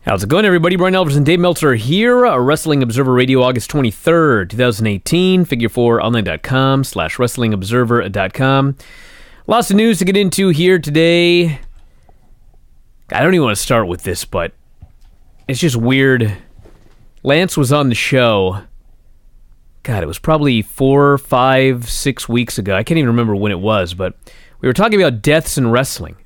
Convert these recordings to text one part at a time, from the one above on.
How's it going, everybody? Bryan, Alvarez, and Dave Meltzer here. Wrestling Observer Radio, August 23rd, 2018. Figure4online.com/WrestlingObserver.com. Lots of news to get into here today. I don't even want to start with this, but it's just weird. Lance was on the show. God, it was probably 4, 5, 6 weeks ago. I can't even remember when it was, but we were talking about deaths in wrestling.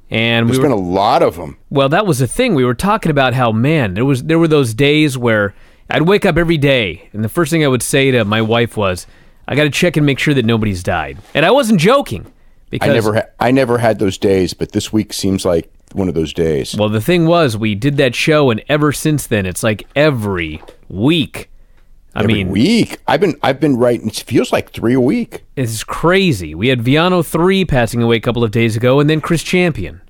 And There's been a lot of them. Well, that was the thing. We were talking about how, man, there were those days where I'd wake up every day, and the first thing I would say to my wife was, I got to check and make sure that nobody's died. And I wasn't joking. Because I never had those days, but this week seems like one of those days. Well, the thing was, we did that show, and ever since then, it's like every week. Every week? I've been writing, it feels like 3 a week. It's crazy. We had Villano III passing away a couple of days ago, and then Chris Champion.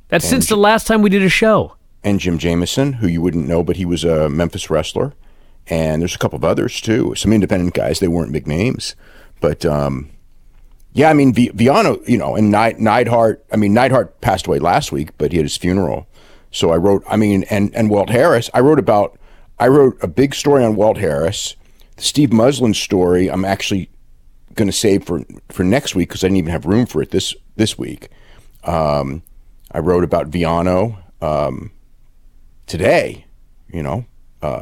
That's since the last time we did a show. And Jim Jamison, who you wouldn't know, but he was a Memphis wrestler. And there's a couple of others, too. Some independent guys. They weren't big names. But, yeah, I mean, Villano, and Neidhart. I mean, Neidhart passed away last week, but he had his funeral. So I wrote, and Walt Harris. I wrote a big story on Walt Harris. The Steve Muslin story I'm actually going to save for next week because I didn't even have room for it this week. I wrote about Villano today. I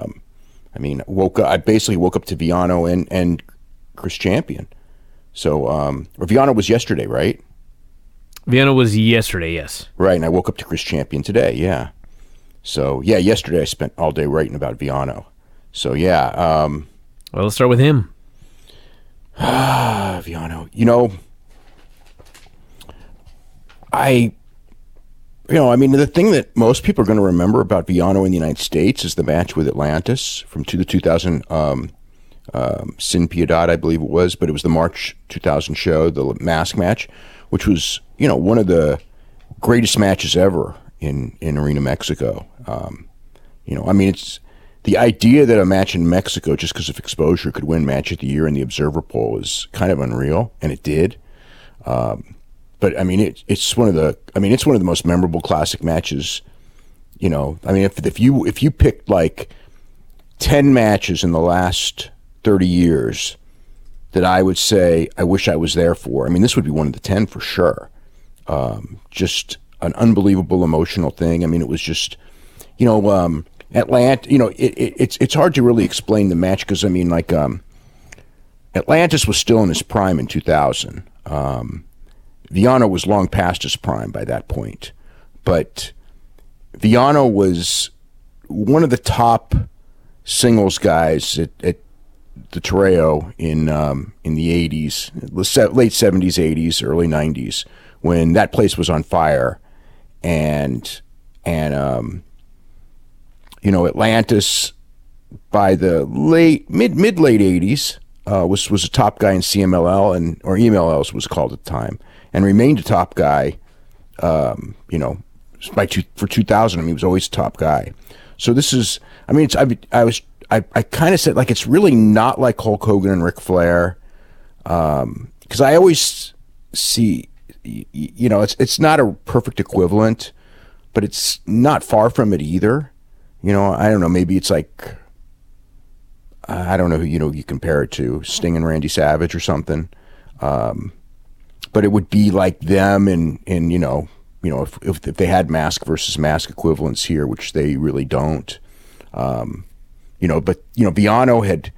basically woke up to Villano and Chris Champion. So Villano was yesterday, right? Villano was yesterday, yes. Right, and I woke up to Chris Champion today, yeah. So, yeah, yesterday I spent all day writing about Villano. So, yeah. Well, let's start with him. Villano. The thing that most people are going to remember about Villano in the United States is the match with Atlantis from the 2000 Sin Piedad, I believe it was, but it was the March 2000 show, the mask match, which was, one of the greatest matches ever in Arena Mexico. It's the idea that a match in Mexico, just because of exposure, could win Match of the Year in the Observer poll is kind of unreal, and it did. But it's one of the most memorable classic matches. If you picked like 10 matches in the last 30 years that I would say I wish I was there for, this would be one of the 10 for sure. Just an unbelievable emotional thing. It was just, it's hard to really explain the match because, Atlantis was still in his prime in 2000. Villano was long past his prime by that point. But Villano was one of the top singles guys at the Toreo in the 80s, late 70s, 80s, early 90s, when that place was on fire. And Atlantis by the mid-late 80s was a top guy in CMLL or EMLL as it was called at the time, and remained a top guy. For 2000, he was always a top guy. So this is, I kind of said, like, it's really not like Hulk Hogan and Ric Flair, because I always see, it's not a perfect equivalent, but it's not far from it either. I don't know, maybe it's like, I don't know who, you compare it to, Sting and Randy Savage or something. But it would be like them if they had mask versus mask equivalents here, which they really don't. But Villano had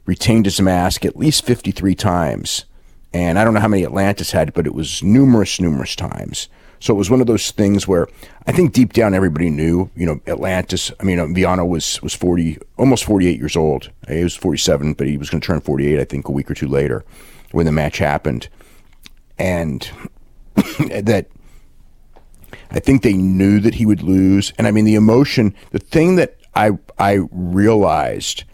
retained his mask at least 53 times. And I don't know how many Atlantis had, but it was numerous times. So it was one of those things where I think deep down everybody knew, Atlantis, Villano was 40, almost 48 years old. He was 47, but he was going to turn 48, I think, a week or two later when the match happened. And that I think they knew that he would lose. And the emotion, the thing that I realized,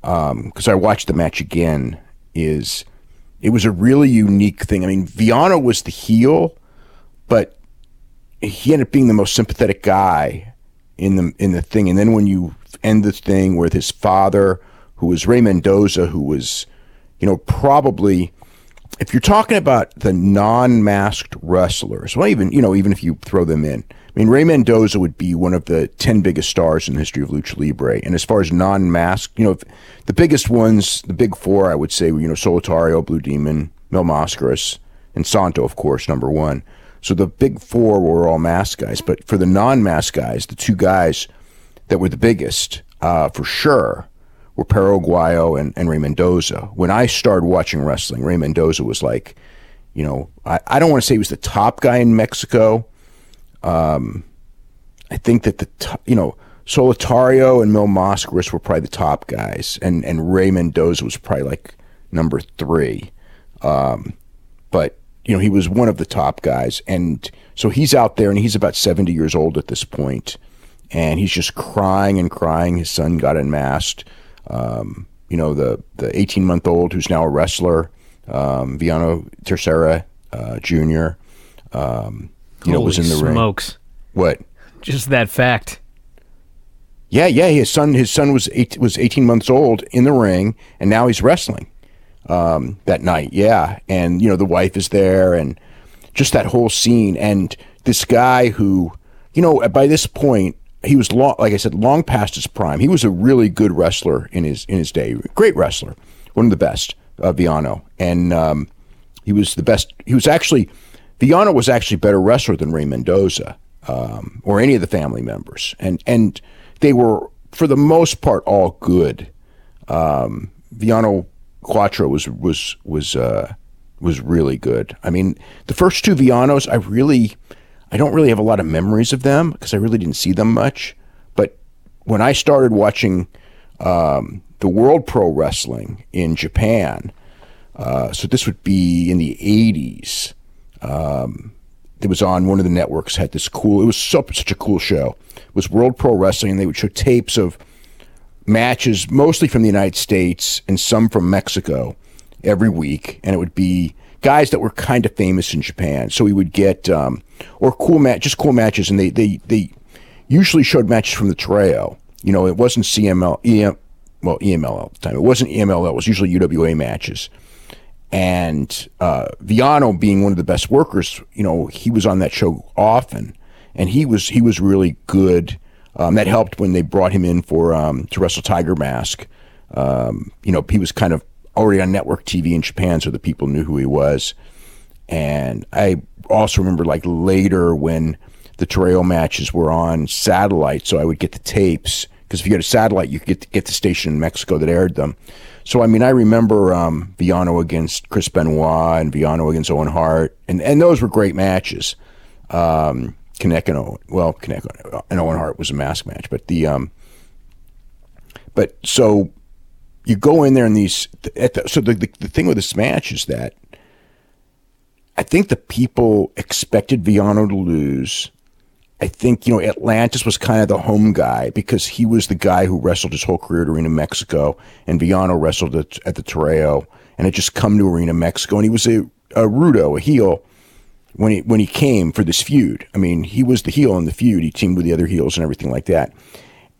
because I watched the match again, is it was a really unique thing. Villano was the heel, but he ended up being the most sympathetic guy in the thing. And then when you end the thing with his father, who was Ray Mendoza, who was, probably, if you're talking about the non-masked wrestlers, well, even if you throw them in, I mean, Rey Mendoza would be one of the 10 biggest stars in the history of Lucha Libre. And as far as non-masked, the biggest ones, the big four, I would say, were, Solitario, Blue Demon, Mil Mascaras, and Santo, of course, number one. So the big four were all masked guys. But for the non-masked guys, the two guys that were the biggest, for sure, were Perro Aguayo and Rey Mendoza. When I started watching wrestling, Rey Mendoza was like, I don't want to say he was the top guy in Mexico. I think that Solitario and Mil Mascaras were probably the top guys, and Rey Mendoza was probably like number 3. But he was one of the top guys, and so he's out there, and he's about 70 years old at this point, and he's just crying and crying. His son got unmasked. The 18-month-old who's now a wrestler, Villano III Jr. Was in the smokes. Ring. What? Just that fact. Yeah. His son was 18 months old in the ring, and now he's wrestling that night. Yeah, and the wife is there, and just that whole scene. And this guy who, by this point, he was long past his prime. He was a really good wrestler in his day. Great wrestler, one of the best, Villano, and he was the best. Villano was actually a better wrestler than Rey Mendoza or any of the family members, and they were for the most part all good. Villano Quattro was really good. I mean, the first two Villanos, I don't really have a lot of memories of them because I really didn't see them much. But when I started watching the World Pro Wrestling in Japan, so this would be in the 80s. It was on one of the networks, had this cool, it was such a cool show. It was World Pro Wrestling, and they would show tapes of matches, mostly from the United States and some from Mexico, every week. And it would be guys that were kind of famous in Japan. So we would get, cool matches, and they usually showed matches from the Toreo. It wasn't EML at the time. It wasn't EML, it was usually UWA matches. And Villano, being one of the best workers, he was on that show often, and he was really good. That helped when they brought him in for to wrestle Tiger Mask. He was kind of already on network TV in Japan, so the people knew who he was. And I also remember later when the Toreo matches were on satellite, so I would get the tapes, because if you had a satellite, you could get the station in Mexico that aired them. So, I mean, I remember Villano against Chris Benoit and Villano against Owen Hart, and those were great matches. Kinect and Owen Hart was a mask match, but so you go in there and the thing with this match is that I think the people expected Villano to lose. I think, Atlantis was kind of the home guy because he was the guy who wrestled his whole career at Arena Mexico, and Villano wrestled at the Toreo, and had just come to Arena Mexico, and he was a rudo, a heel, when he came for this feud. I mean, he was the heel in the feud. He teamed with the other heels and everything like that.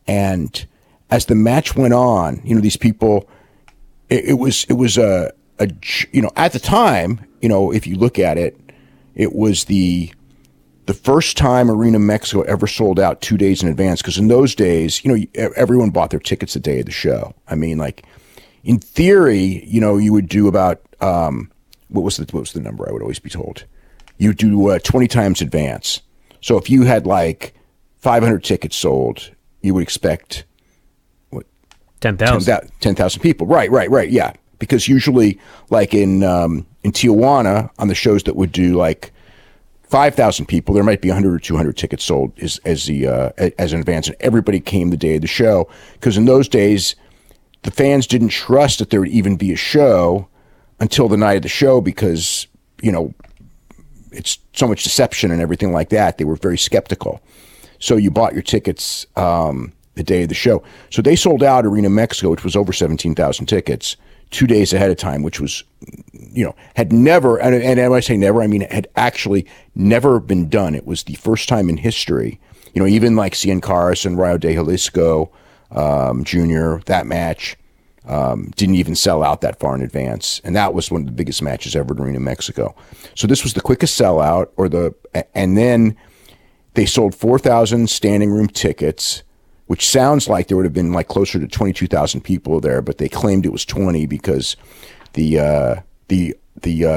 And as the match went on, these people, it was at the time, if you look at it, it was the first time Arena Mexico ever sold out 2 days in advance. Because in those days, everyone bought their tickets the day of the show. I mean, in theory, you would do about, what was the number I would always be told? You do 20 times advance. So if you had 500 tickets sold, you would expect 10,000. 10,000 people. Right. Yeah, because usually, in Tijuana, on the shows that would do 5,000 people, there might be 100 or 200 tickets sold as an advance, and everybody came the day of the show, because in those days, the fans didn't trust that there would even be a show until the night of the show, because it's so much deception and everything like that. They were very skeptical. So you bought your tickets the day of the show. So they sold out Arena Mexico, which was over 17,000 tickets, 2 days ahead of time, which was, had never, and when I say never, I mean it had actually never been done. It was the first time in history. Even Cien Caras and Rayo de Jalisco Jr., that match didn't even sell out that far in advance. And that was one of the biggest matches ever in Arena Mexico. So this was the quickest sellout, and then They sold 4,000 standing room tickets, which sounds like there would have been like closer to 22,000 people there, but they claimed it was 20 because the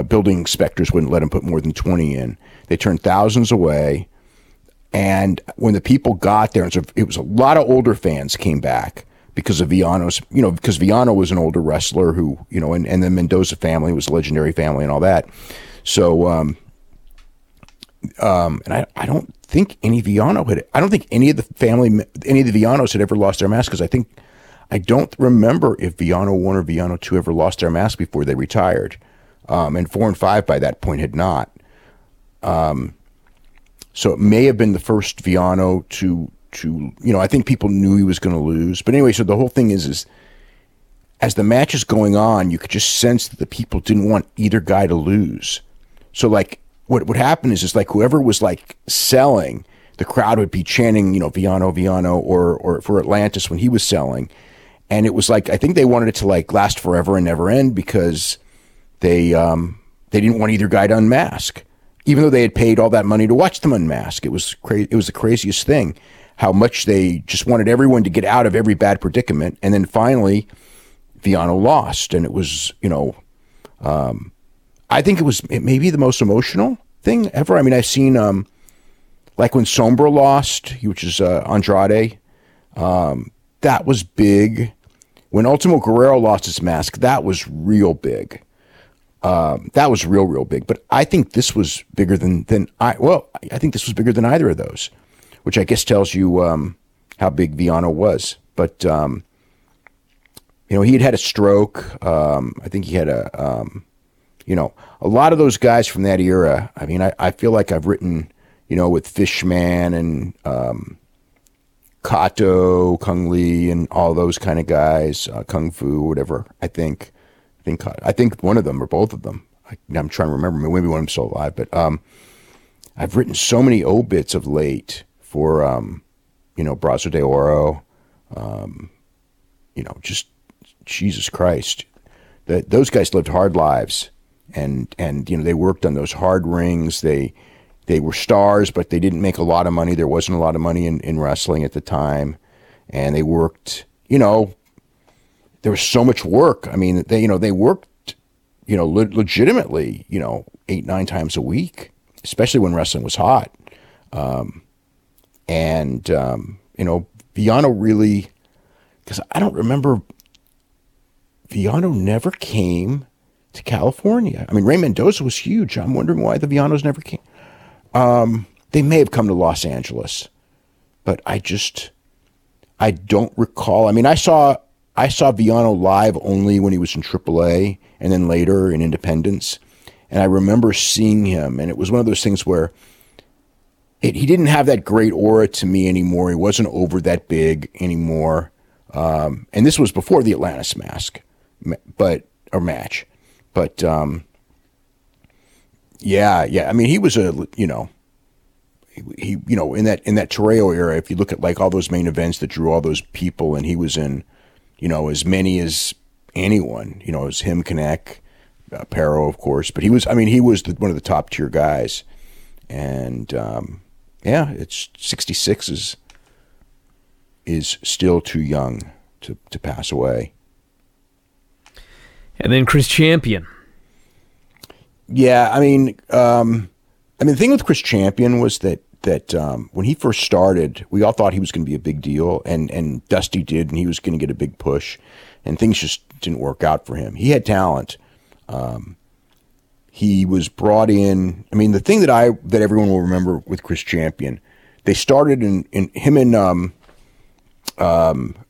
building inspectors wouldn't let them put more than 20 in. They turned thousands away. And when the people got there, it was a lot of older fans came back because of Villano's, because Villano was an older wrestler who, and the Mendoza family was a legendary family and all that. So, and I don't think any of the Villanos had ever lost their mask, because I don't remember if Villano 1 or Villano 2 ever lost their mask before they retired. And 4 and 5 by that point had not. So it may have been the first Villano to I think people knew he was going to lose. But anyway, so the whole thing is as the match is going on, you could just sense that the people didn't want either guy to lose. So like what would happen is like whoever was like selling, the crowd would be chanting, Villano, Villano, or for Atlantis when he was selling. And it was like, I think they wanted it to like last forever and never end because they didn't want either guy to unmask. Even though they had paid all that money to watch them unmask. It was it was the craziest thing, how much they just wanted everyone to get out of every bad predicament. And then finally, Villano lost. And it was, I think it may be the most emotional thing ever. I mean, I've seen, like when Sombra lost, which is Andrade, that was big. When Ultimo Guerrero lost his mask, that was real big. That was real big. But I think this was bigger I think this was bigger than either of those, which I guess tells you how big Villano was. But he had a stroke. I think he had a lot of those guys from that era. I mean, I feel like I've written, with Fishman and Kato, Kung Lee, and all those kind of guys, Kung Fu, whatever. I think one of them or both of them. I'm trying to remember. Maybe one of them still alive. But I've written so many obits of late for Brazo de Oro. Just Jesus Christ. Those guys lived hard lives, and they worked on those hard rings. They were stars, but they didn't make a lot of money. There wasn't a lot of money in wrestling at the time, and they worked. There was so much work. I mean, they worked, legitimately, 8-9 times a week, especially when wrestling was hot. Villano really, because I don't remember, Villano never came to California. I mean, Ray Mendoza was huge. I'm wondering why the Villanos never came. They may have come to Los Angeles, but I don't recall. I mean, I saw Villano live only when he was in AAA and then later in Independence. And I remember seeing him, and it was one of those things where he didn't have that great aura to me anymore. He wasn't over that big anymore. And this was before the Atlantis match. But yeah. I mean, he was in that Torreo era, if you look at like all those main events that drew all those people, and he was in, as many as anyone, as him, Connect, Perro, of course. But he was one of the top tier guys. And, it's 66 is still too young to pass away. And then Chris Champion. Yeah, I mean, the thing with Chris Champion was that when he first started, we all thought he was going to be a big deal, and Dusty did, and he was going to get a big push, and things just didn't work out for him. He had talent. He was brought in. I mean, the thing that everyone will remember with Chris Champion, they started in him and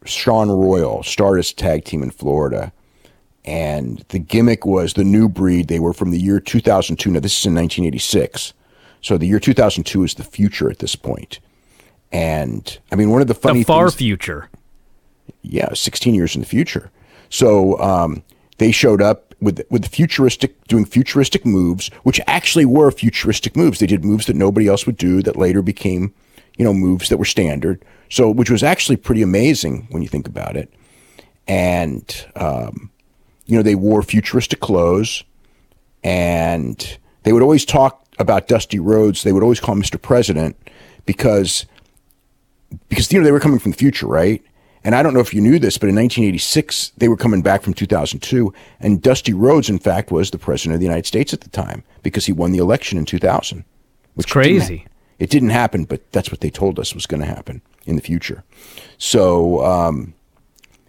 Sean Royal started as a tag team in Florida. And the gimmick was the New Breed. They were from the year 2002. Now, this is in 1986. So the year 2002 is the future at this point. And, I mean, one of the funny things... The far future. Yeah, 16 years in the future. So they showed up with doing futuristic moves, which actually were futuristic moves. They did moves that nobody else would do that later became, moves that were standard. So, which was actually pretty amazing when you think about it. And... they wore futuristic clothes, and they would always talk about Dusty Rhodes. They would always call him Mr. President because they were coming from the future, right? And I don't know if you knew this, but in 1986, they were coming back from 2002. And Dusty Rhodes, in fact, was the president of the United States at the time because he won the election in 2000. It's crazy. It didn't happen, but that's what they told us was going to happen in the future. So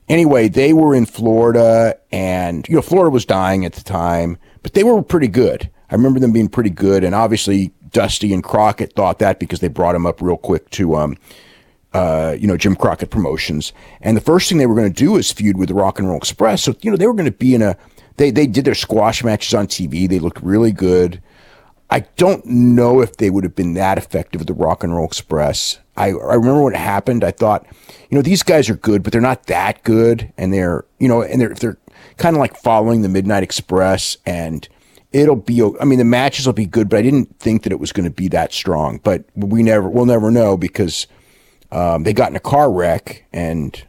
anyway, they were in Florida, and Florida was dying at the time, but they were pretty good. I remember them being pretty good, and obviously Dusty and Crockett thought that because they brought him up real quick to Jim Crockett Promotions. And the first thing they were going to do is feud with the Rock and Roll Express. So, they were going to be they did their squash matches on TV. They looked really good. I don't know if they would have been that effective with the Rock and Roll Express. I remember when it happened, I thought, these guys are good, but they're not that good. And they're kind of like following the Midnight Express, and the matches will be good, but I didn't think that it was going to be that strong. But we'll never know because they got in a car wreck and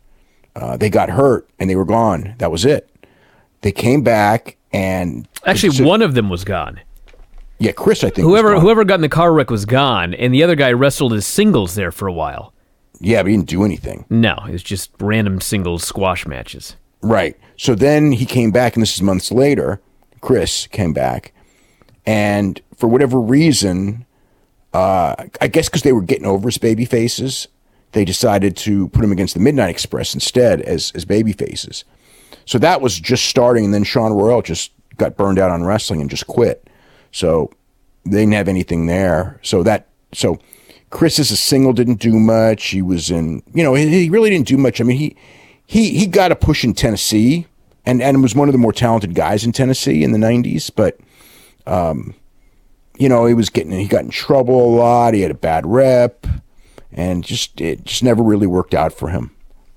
they got hurt and they were gone. That was it. They came back and actually one of them was gone. Yeah, Chris, I think. Whoever got in the car wreck was gone, and the other guy wrestled as singles there for a while. Yeah, but he didn't do anything. No, it was just random singles squash matches. Right. So then he came back, and this is months later. Chris came back, and for whatever reason, I guess because they were getting over as baby faces, they decided to put him against the Midnight Express instead as baby faces. So that was just starting, and then Sean Royal just got burned out on wrestling and just quit. So they didn't have anything there. So Chris as a single didn't do much. He was in, he really didn't do much. I mean, he got a push in Tennessee and was one of the more talented guys in Tennessee in the 90s. But, he got in trouble a lot. He had a bad rep, and it just never really worked out for him.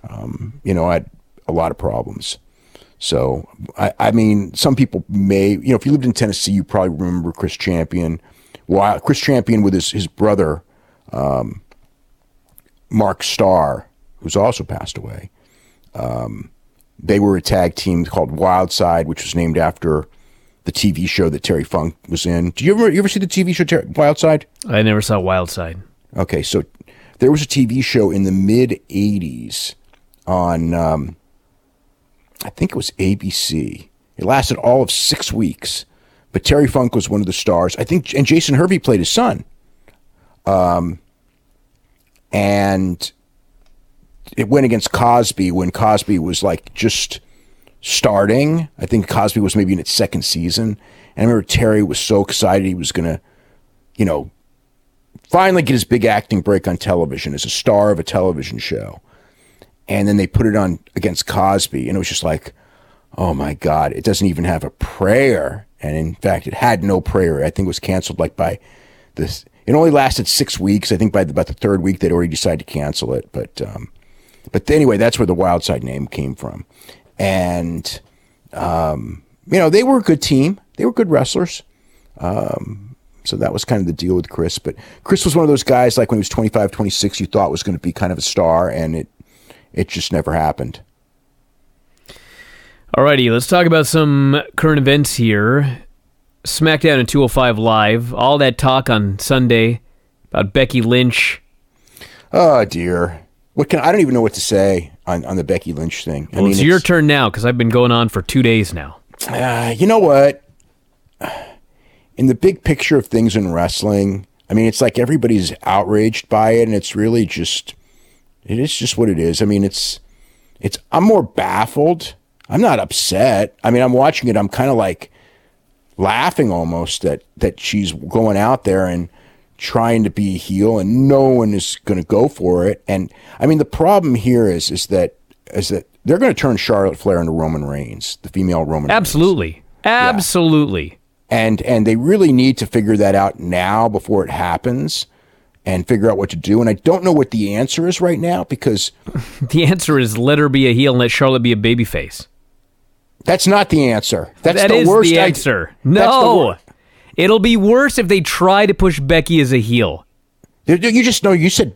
Had a lot of problems. So, I mean, some people may, if you lived in Tennessee, you probably remember Chris Champion. Well, Chris Champion with his brother, Mark Starr, who's also passed away. They were a tag team called Wildside, which was named after the TV show that Terry Funk was in. Do you ever see the TV show Wildside? I never saw Wildside. Okay, so there was a TV show in the mid-'80s on... I think it was ABC. It lasted all of 6 weeks, but Terry Funk was one of the stars. I think, and Jason Hervey played his son. And it went against Cosby when Cosby was like just starting. I think Cosby was maybe in its second season. And I remember Terry was so excited he was going to, finally get his big acting break on television as a star of a television show. And then they put it on against Cosby, and it was just like, oh my God, it doesn't even have a prayer. And in fact, it had no prayer. I think it was canceled by this. It only lasted 6 weeks. I think by about the third week, they'd already decided to cancel it. But anyway, that's where the Wildside name came from. And, they were a good team. They were good wrestlers. So that was kind of the deal with Chris. But Chris was one of those guys, like when he was 25, 26, you thought was going to be kind of a star, and it just never happened. Alrighty, let's talk about some current events here. Smackdown and 205 Live. All that talk on Sunday about Becky Lynch. Oh, dear. I don't even know what to say on the Becky Lynch thing. Well, it's your turn now, because I've been going on for 2 days now. You know what? In the big picture of things in wrestling, I mean, it's like everybody's outraged by it, and it's really just... It is just what it is. I mean, I'm more baffled. I'm not upset. I mean, I'm watching it. I'm kind of like laughing almost that she's going out there and trying to be a heel and no one is going to go for it. And I mean, the problem here is that they're going to turn Charlotte Flair into Roman Reigns, the female Roman Reigns. Absolutely. Absolutely. Yeah. And they really need to figure that out now before it happens. And figure out what to do. And I don't know what the answer is right now because... The answer is let her be a heel and let Charlotte be a babyface. That's not the answer. That is the answer. No. It'll be worse if they try to push Becky as a heel. You just know you said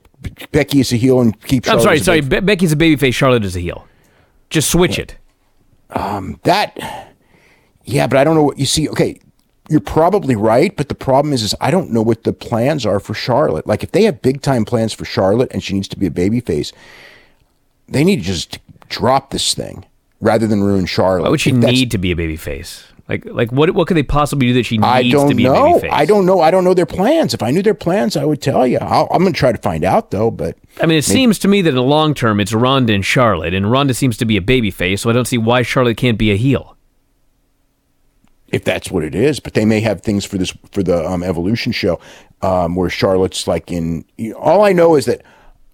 Becky is a heel and keep Charlotte I'm sorry. Becky's a babyface, Charlotte is a heel. Just switch it. Yeah, but I don't know what you see. Okay, you're probably right, but the problem is I don't know what the plans are for Charlotte. Like, if they have big time plans for Charlotte and she needs to be a babyface, they need to just drop this thing rather than ruin Charlotte. Why would she need to be a babyface? Like what could they possibly do that she needs to be a babyface? I don't know. I don't know their plans. If I knew their plans, I would tell you. I'm going to try to find out, though. But I mean, it seems to me that in the long term, it's Ronda and Charlotte, and Ronda seems to be a babyface, so I don't see why Charlotte can't be a heel. If that's what it is, but they may have things for the Evolution show where Charlotte's like in. All I know is that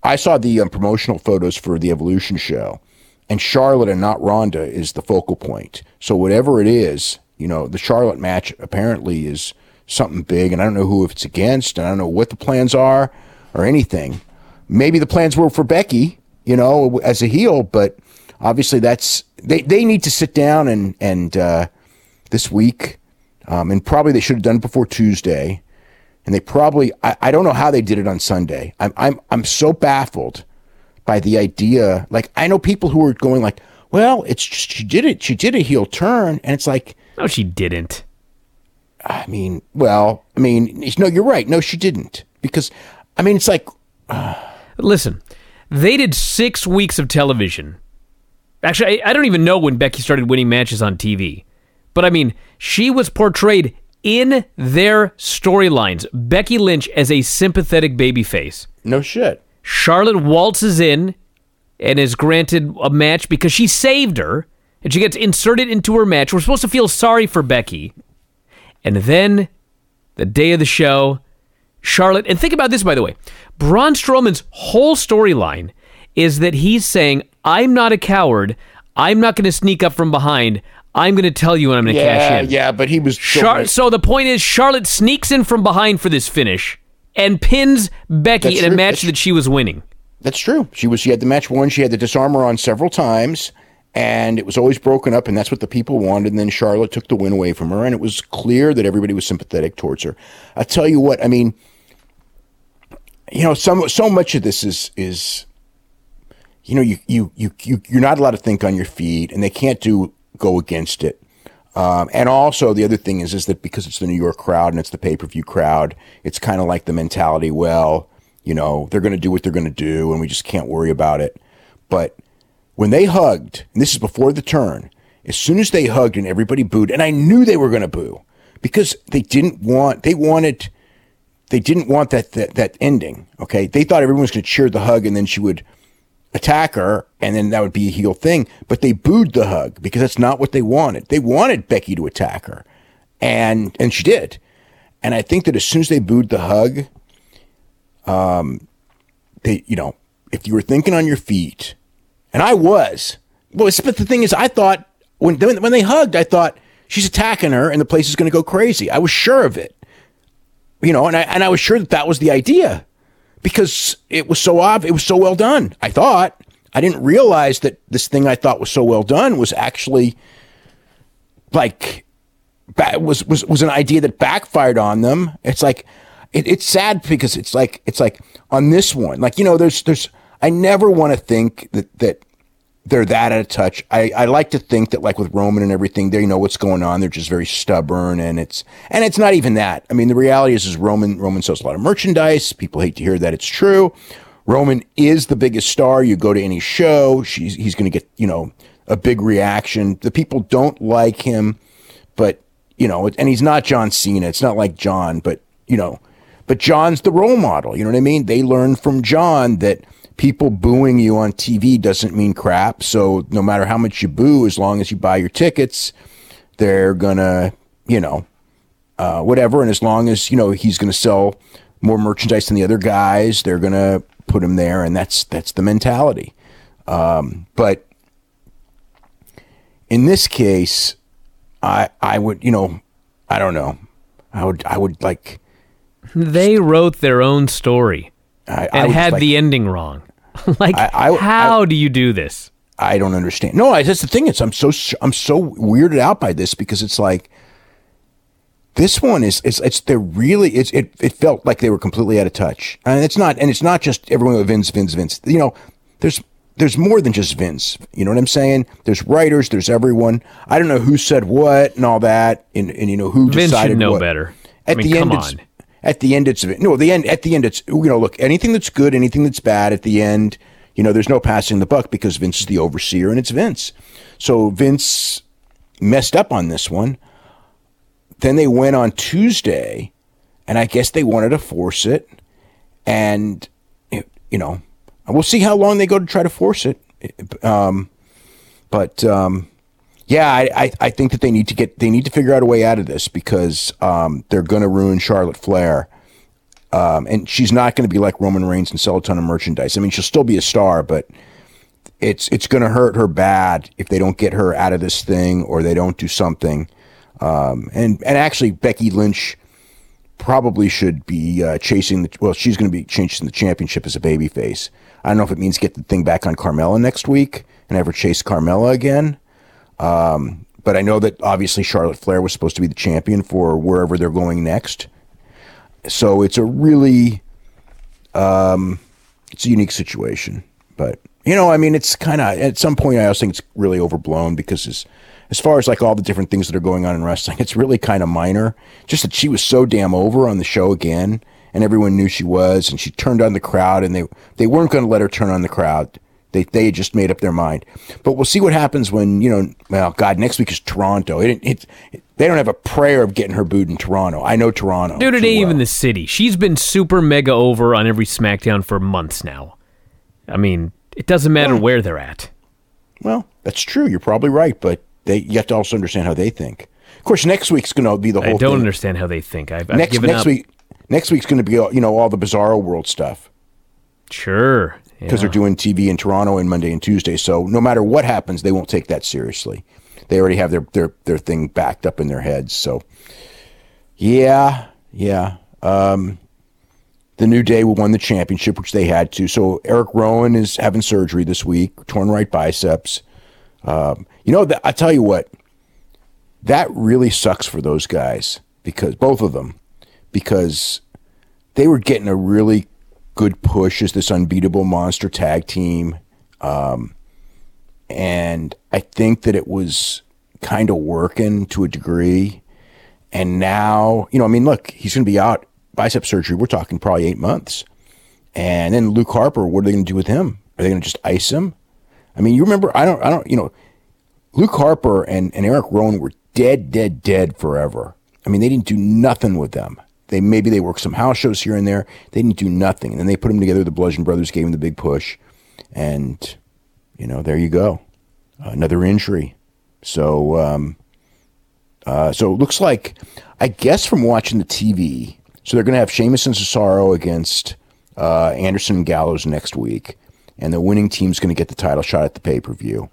I saw the promotional photos for the Evolution show, and Charlotte and not Ronda is the focal point. So whatever it is, the Charlotte match apparently is something big, and I don't know who it's against, and I don't know what the plans are or anything. Maybe the plans were for Becky, as a heel, but obviously they need to sit down and this week, and probably they should have done it before Tuesday, and they probably I don't know how they did it on Sunday. I'm so baffled by the idea. Like, I know people who are going like, well, it's just she did a heel turn, and it's like, no, she didn't. No, you're right. No, she didn't. Because, it's like... Listen, they did 6 weeks of television. Actually, I don't even know when Becky started winning matches on TV. But, she was portrayed in their storylines, Becky Lynch as a sympathetic babyface. No shit. Charlotte waltzes in and is granted a match because she saved her, and she gets inserted into her match. We're supposed to feel sorry for Becky. And then, the day of the show, Charlotte... And think about this, by the way. Braun Strowman's whole storyline is that he's saying, I'm not a coward. I'm not going to sneak up from behind. I'm going to tell you when I'm going to cash in. Yeah, but he was... So the point is, Charlotte sneaks in from behind for this finish and pins Becky in a match that she was winning. That's true. She had the match won. She had the disarmor on several times, and it was always broken up, and that's what the people wanted. And then Charlotte took the win away from her, and it was clear that everybody was sympathetic towards her. I tell you what, so much of this is you're not allowed to think on your feet, and they can't go against it. And also the other thing is that because it's the New York crowd and it's the pay-per-view crowd, it's kind of like the mentality, well, they're going to do what they're going to do, and we just can't worry about it. But when they hugged, and this is before the turn, as soon as they hugged and everybody booed, and I knew they were going to boo because they didn't want that ending. Okay. They thought everyone was going to cheer the hug and then she would attack her and then that would be a heel thing, but they booed the hug because that's not what they wanted. They wanted Becky to attack her and she did. And I think that as soon as they booed the hug, if you were thinking on your feet, and I was, but the thing is, I thought when they hugged, I thought she's attacking her and the place is going to go crazy. I was sure of it, and I was sure that was the idea because it was so obvious. It was so well done. I thought. I didn't realize that this thing I thought was so well done was actually like was an idea that backfired on them. It's like it's sad because it's like on this one, like there's I never want to think that they're that out of touch. I like to think that like with Roman and everything, they know what's going on. They're just very stubborn, and it's not even that. The reality is Roman sells a lot of merchandise. People hate to hear that it's true. Roman is the biggest star. You go to any show, he's going to get a big reaction. The people don't like him, but and he's not John Cena. It's not like John, but John's the role model. You know what I mean? They learn from John that people booing you on TV doesn't mean crap. So no matter how much you boo, as long as you buy your tickets, they're gonna, whatever. And as long as, he's going to sell more merchandise than the other guys, they're going to put him there. And that's the mentality. But in this case, I would, I don't know. I would like. They wrote their own story and had the ending wrong. How do you do this? I don't understand. No, that's the thing. I'm so weirded out by this because it's like this one is it felt like they were completely out of touch, and it's not just everyone with Vince. There's there's more than just Vince. You know what I'm saying? There's writers, there's everyone. I don't know who said what and all that, and you know who Vince decided should know what. better. At the end, at the end, it's you know, look, anything that's good, anything that's bad, at the end, you know, there's no passing the buck because Vince is the overseer and it's Vince. So Vince messed up on this one. Then they went on Tuesday, and I guess they wanted to force it, and you know, we'll see how long they go to try to force it. Yeah, I think that they need to figure out a way out of this because they're going to ruin Charlotte Flair. And she's not going to be like Roman Reigns and sell a ton of merchandise. I mean, she'll still be a star, but it's going to hurt her bad if they don't get her out of this thing or they don't do something. And actually, Becky Lynch probably should be chasing she's going to be chasing the championship as a babyface. I don't know if it means get the thing back on Carmella next week and have her chase Carmella again. But I know that obviously Charlotte Flair was supposed to be the champion for wherever they're going next. So it's a really, it's a unique situation. But, you know, I mean, it's kind of, at some point I also think it's really overblown because as far as like all the different things that are going on in wrestling, it's really kind of minor. Just that she was so damn over on the show again and everyone knew she was and she turned on the crowd and they weren't going to let her turn on the crowd. They just made up their mind. But we'll see what happens when, you know, well, God, next week is Toronto. They don't have a prayer of getting her booed in Toronto. I know Toronto. Dude, it ain't even the city. She's been super mega over on every SmackDown for months now. I mean, it doesn't matter where they're at. Well, that's true. You're probably right. But you have to also understand how they think. Of course, next week's going to be the whole thing. I don't understand how they think. I've given up. Next week's going to be, you know, all the Bizarro World stuff. Sure. Because they're doing TV in Toronto on Monday and Tuesday. So no matter what happens, they won't take that seriously. They already have their thing backed up in their heads. So, yeah. The New Day won the championship, which they had to. So Eric Rowan is having surgery this week, torn right biceps. You know, I tell you what, that really sucks for those guys, because both of them, because they were getting a really good push as this unbeatable monster tag team. And I think that it was kind of working to a degree. And now, you know, I mean, look, he's going to be out, bicep surgery. We're talking probably 8 months. And then Luke Harper, what are they going to do with him? Are they going to just ice him? I mean, you remember, I don't, you know, Luke Harper and Eric Rowan were dead forever. I mean, they didn't do nothing with them. Maybe they worked some house shows here and there. They didn't do nothing. And then they put them together. The Bludgeon Brothers gave them the big push. And, you know, there you go. Another injury. So, so it looks like, I guess from watching the TV, so they're going to have Sheamus and Cesaro against Anderson and Gallows next week. And the winning team's going to get the title shot at the pay-per-view.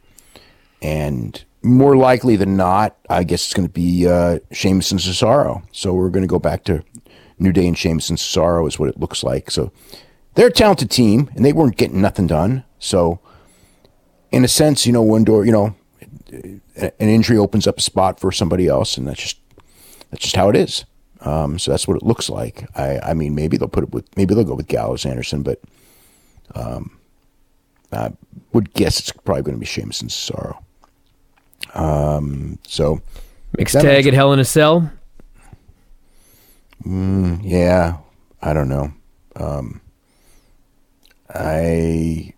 And more likely than not, I guess it's going to be Sheamus and Cesaro. So we're going to go back to New Day and Sheamus and Cesaro is what it looks like. So they're a talented team, and they weren't getting nothing done. So in a sense, you know, one door, you know, an injury opens up a spot for somebody else, and that's just how it is. So that's what it looks like. I mean, maybe they'll go with Gallows Anderson, but I would guess it's probably going to be Sheamus and Cesaro. So mixed tag at Hell in a Cell. Yeah, I don't know. I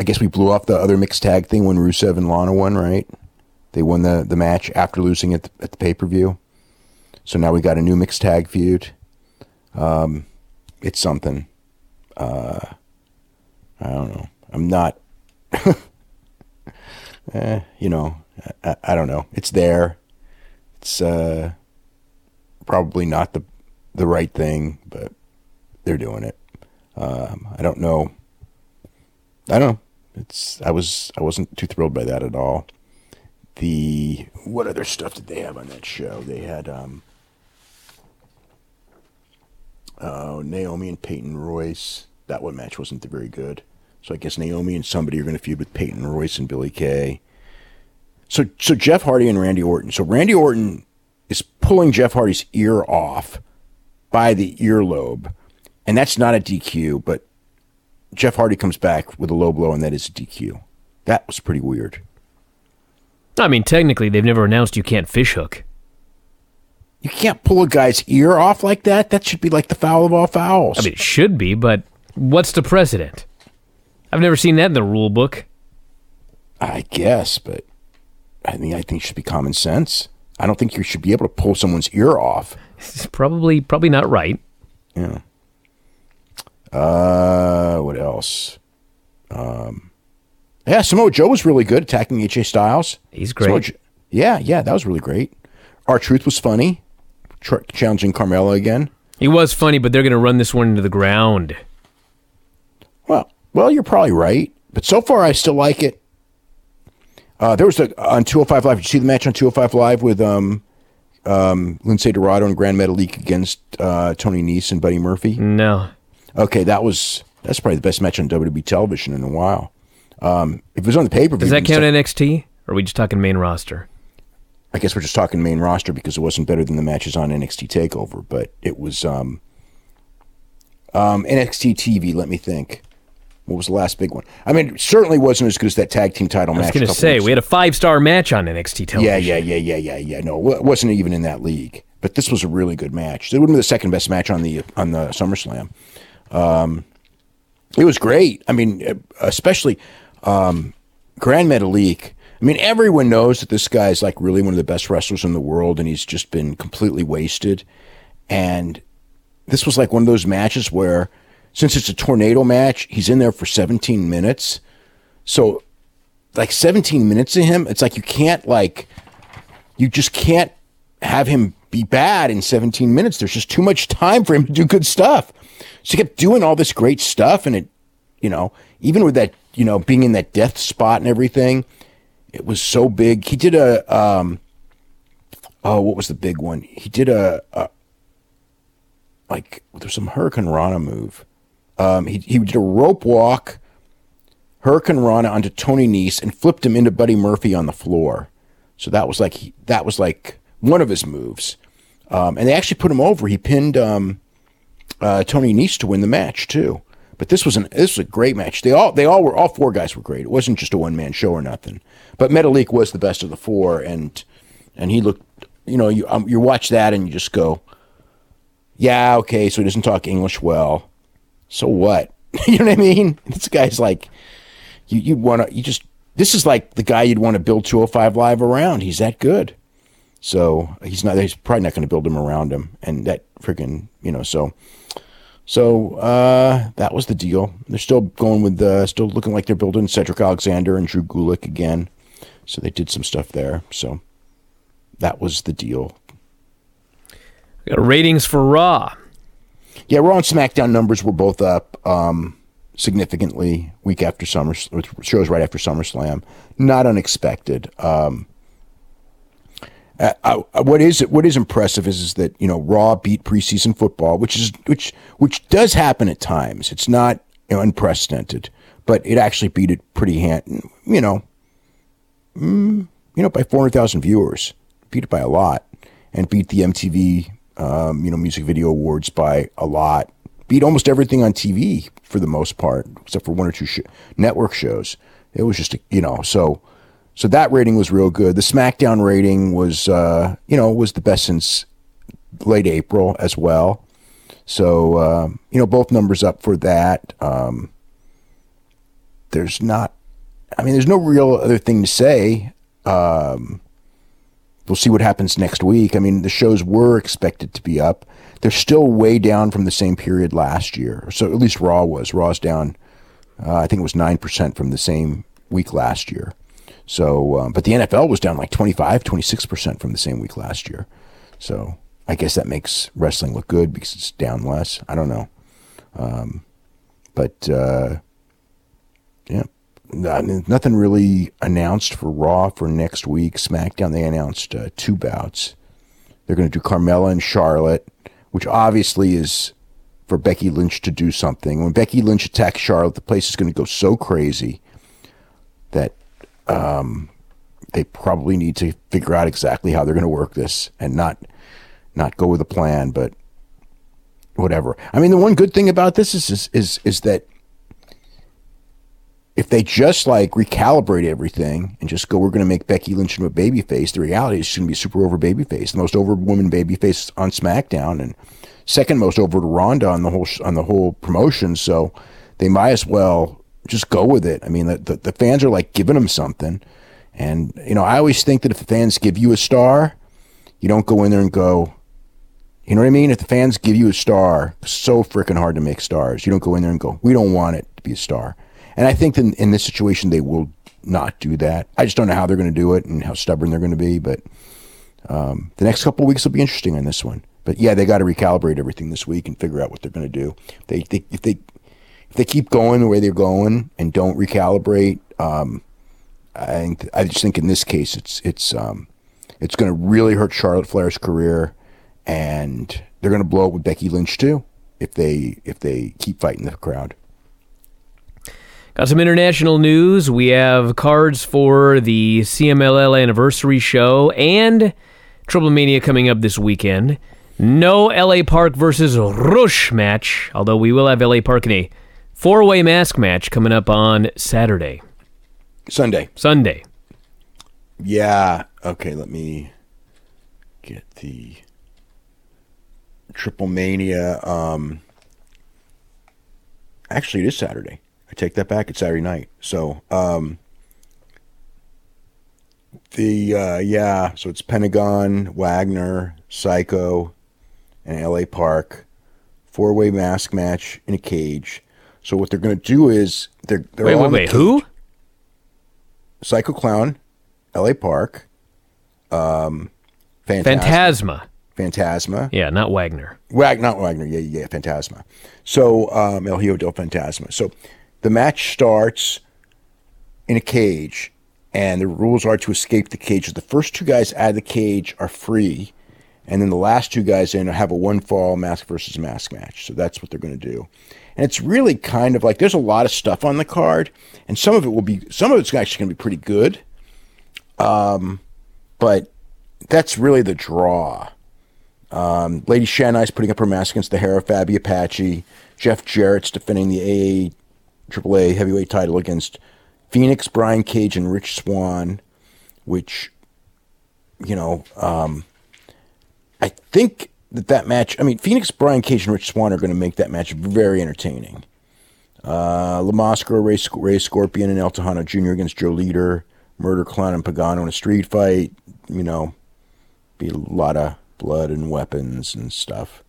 guess we blew off the other mixed tag thing when Rusev and Lana won, right? They won the match after losing at the pay-per-view. So now we got a new mixed tag feud. It's something. I don't know. I'm not, you know, I don't know. It's there. It's probably not the right thing, but they're doing it. I don't know. I wasn't too thrilled by that at all. What other stuff did they have on that show? They had Naomi and Peyton Royce. That one match wasn't very good. So I guess Naomi and somebody are going to feud with Peyton Royce and Billie Kay. So Jeff Hardy and Randy Orton. So Randy Orton is pulling Jeff Hardy's ear off by the earlobe. And that's not a DQ, but Jeff Hardy comes back with a low blow, and that is a DQ. That was pretty weird. I mean, technically, they've never announced you can't fishhook. You can't pull a guy's ear off like that. That should be like the foul of all fouls. I mean, it should be, but what's the precedent? I've never seen that in the rule book. I guess, but I think it should be common sense. I don't think you should be able to pull someone's ear off. It's probably not right. Yeah. What else? Yeah, Samoa Joe was really good attacking AJ Styles. He's great. Yeah, that was really great. R-Truth was funny, challenging Carmella again. He was funny, but they're going to run this one into the ground. Well, you're probably right, but so far I still like it. There was on 205 Live. Did you see the match on 205 Live with Lindsay Dorado and Grand Metalik against Tony Nese and Buddy Murphy? No. Okay, that's probably the best match on WWE television in a while. If it was on the pay-per-view... Does that count NXT? Or are we just talking main roster? I guess we're just talking main roster because it wasn't better than the matches on NXT TakeOver, but it was NXT TV, let me think. What was the last big one? I mean, it certainly wasn't as good as that tag team title match. I was going to say, we had a 5-star match on NXT television. Yeah. No, it wasn't even in that league. But this was a really good match. It would have been the second best match on the SummerSlam. It was great. I mean, especially Grand Metalik. I mean, everyone knows that this guy is like really one of the best wrestlers in the world, and he's just been completely wasted. And this was like one of those matches where, since it's a tornado match, he's in there for 17 minutes. So, like 17 minutes of him, it's like you just can't have him be bad in 17 minutes. There's just too much time for him to do good stuff. So he kept doing all this great stuff, and it, even with that, being in that death spot and everything, it was so big. He did what was the big one? He did there's some Hurricane Rana move. He did a rope walk, Hurricane Rana onto Tony Nese, and flipped him into Buddy Murphy on the floor. So that was like one of his moves. And they actually put him over. He pinned Tony Nese to win the match too. But this was a great match. All four guys were great. It wasn't just a one-man show or nothing. But Metalik was the best of the four, and he looked. You watch that and you just go, yeah, okay. So he doesn't talk English well. So what? You know what I mean? This guy's like, this is like the guy you'd want to build 205 Live around. He's that good. So he's probably not going to build him around him. And that freaking, So that was the deal. They're still going with, still looking like they're building Cedric Alexander and Drew Gulak again. So they did some stuff there. So that was the deal. We got ratings for Raw. Yeah, Raw and SmackDown numbers were both up significantly shows right after SummerSlam. Not unexpected. What is impressive is that Raw beat preseason football, which does happen at times. It's not unprecedented, but it actually beat it pretty by 400,000 viewers. Beat it by a lot, and beat the MTV Music Video Awards by a lot. Beat almost everything on TV for the most part, except for one or two network shows. It was just So that rating was real good. The SmackDown rating was, was the best since late April as well. So, both numbers up for that. There's no real other thing to say. We'll see what happens next week. I mean, the shows were expected to be up. They're still way down from the same period last year. So at least Raw was. Raw's down, I think it was 9% from the same week last year. So, but the NFL was down like 26% from the same week last year. So I guess that makes wrestling look good because it's down less. I don't know. Yeah, nothing really announced for Raw for next week. SmackDown, they announced 2 bouts. They're going to do Carmella and Charlotte, which obviously is for Becky Lynch to do something. When Becky Lynch attacks Charlotte, the place is going to go so crazy that they probably need to figure out exactly how they're going to work this and not go with a plan, but whatever. I mean, the one good thing about this is that if they just like recalibrate everything and just go, we're going to make Becky Lynch into a babyface, the reality is she's going to be a super over babyface, the most over woman babyface on SmackDown, and second most over to Ronda on the whole promotion. So they might as well just go with it. I mean, the fans are like giving them something, and I always think that if the fans give you a star, you don't go in there and go, you know what I mean? If the fans give you a star, it's so freaking hard to make stars. You don't go in there and go, we don't want it to be a star. And I think in this situation, they will not do that. I just don't know how they're going to do it and how stubborn they're going to be. But the next couple of weeks will be interesting on this one. But yeah, they got to recalibrate everything this week and figure out what they're going to do. If they keep going the way they're going and don't recalibrate, I just think in this case it's going to really hurt Charlotte Flair's career, and they're going to blow it with Becky Lynch too if they keep fighting the crowd. Got some international news. We have cards for the CMLL anniversary show and Triple Mania coming up this weekend. No LA Park versus Rush match, although we will have LA Park in a 4-way mask match coming up on Sunday. Yeah. Okay, let me get the Triple Mania. Actually, it is Saturday. I take that back. It's Saturday night. So, so it's Pentagon, Wagner, Psycho, and LA Park. 4-way mask match in a cage. So what they're going to do is they're wait, who? Psycho Clown, LA Park, Phantasma. Yeah, not Wagner. Not Wagner. Yeah, Phantasma. So, El Hijo del Phantasma. So, the match starts in a cage, and the rules are to escape the cage. The first two guys out of the cage are free, and then the last two guys in have a one-fall mask versus mask match. So that's what they're going to do. And it's really kind of like there's a lot of stuff on the card, and some of it's actually going to be pretty good. But that's really the draw. Lady Shani's putting up her mask against the Hera Fabi Apache. Jeff Jarrett's defending the AAA heavyweight title against Phoenix, Brian Cage, and Rich Swann, which, I think that match, Phoenix, Brian Cage, and Rich Swann are going to make that match very entertaining. La Máscara, Ray Scorpion, and El Tejano Jr. against Joe Leader, Murder Clown and Pagano in a street fight, be a lot of blood and weapons and stuff.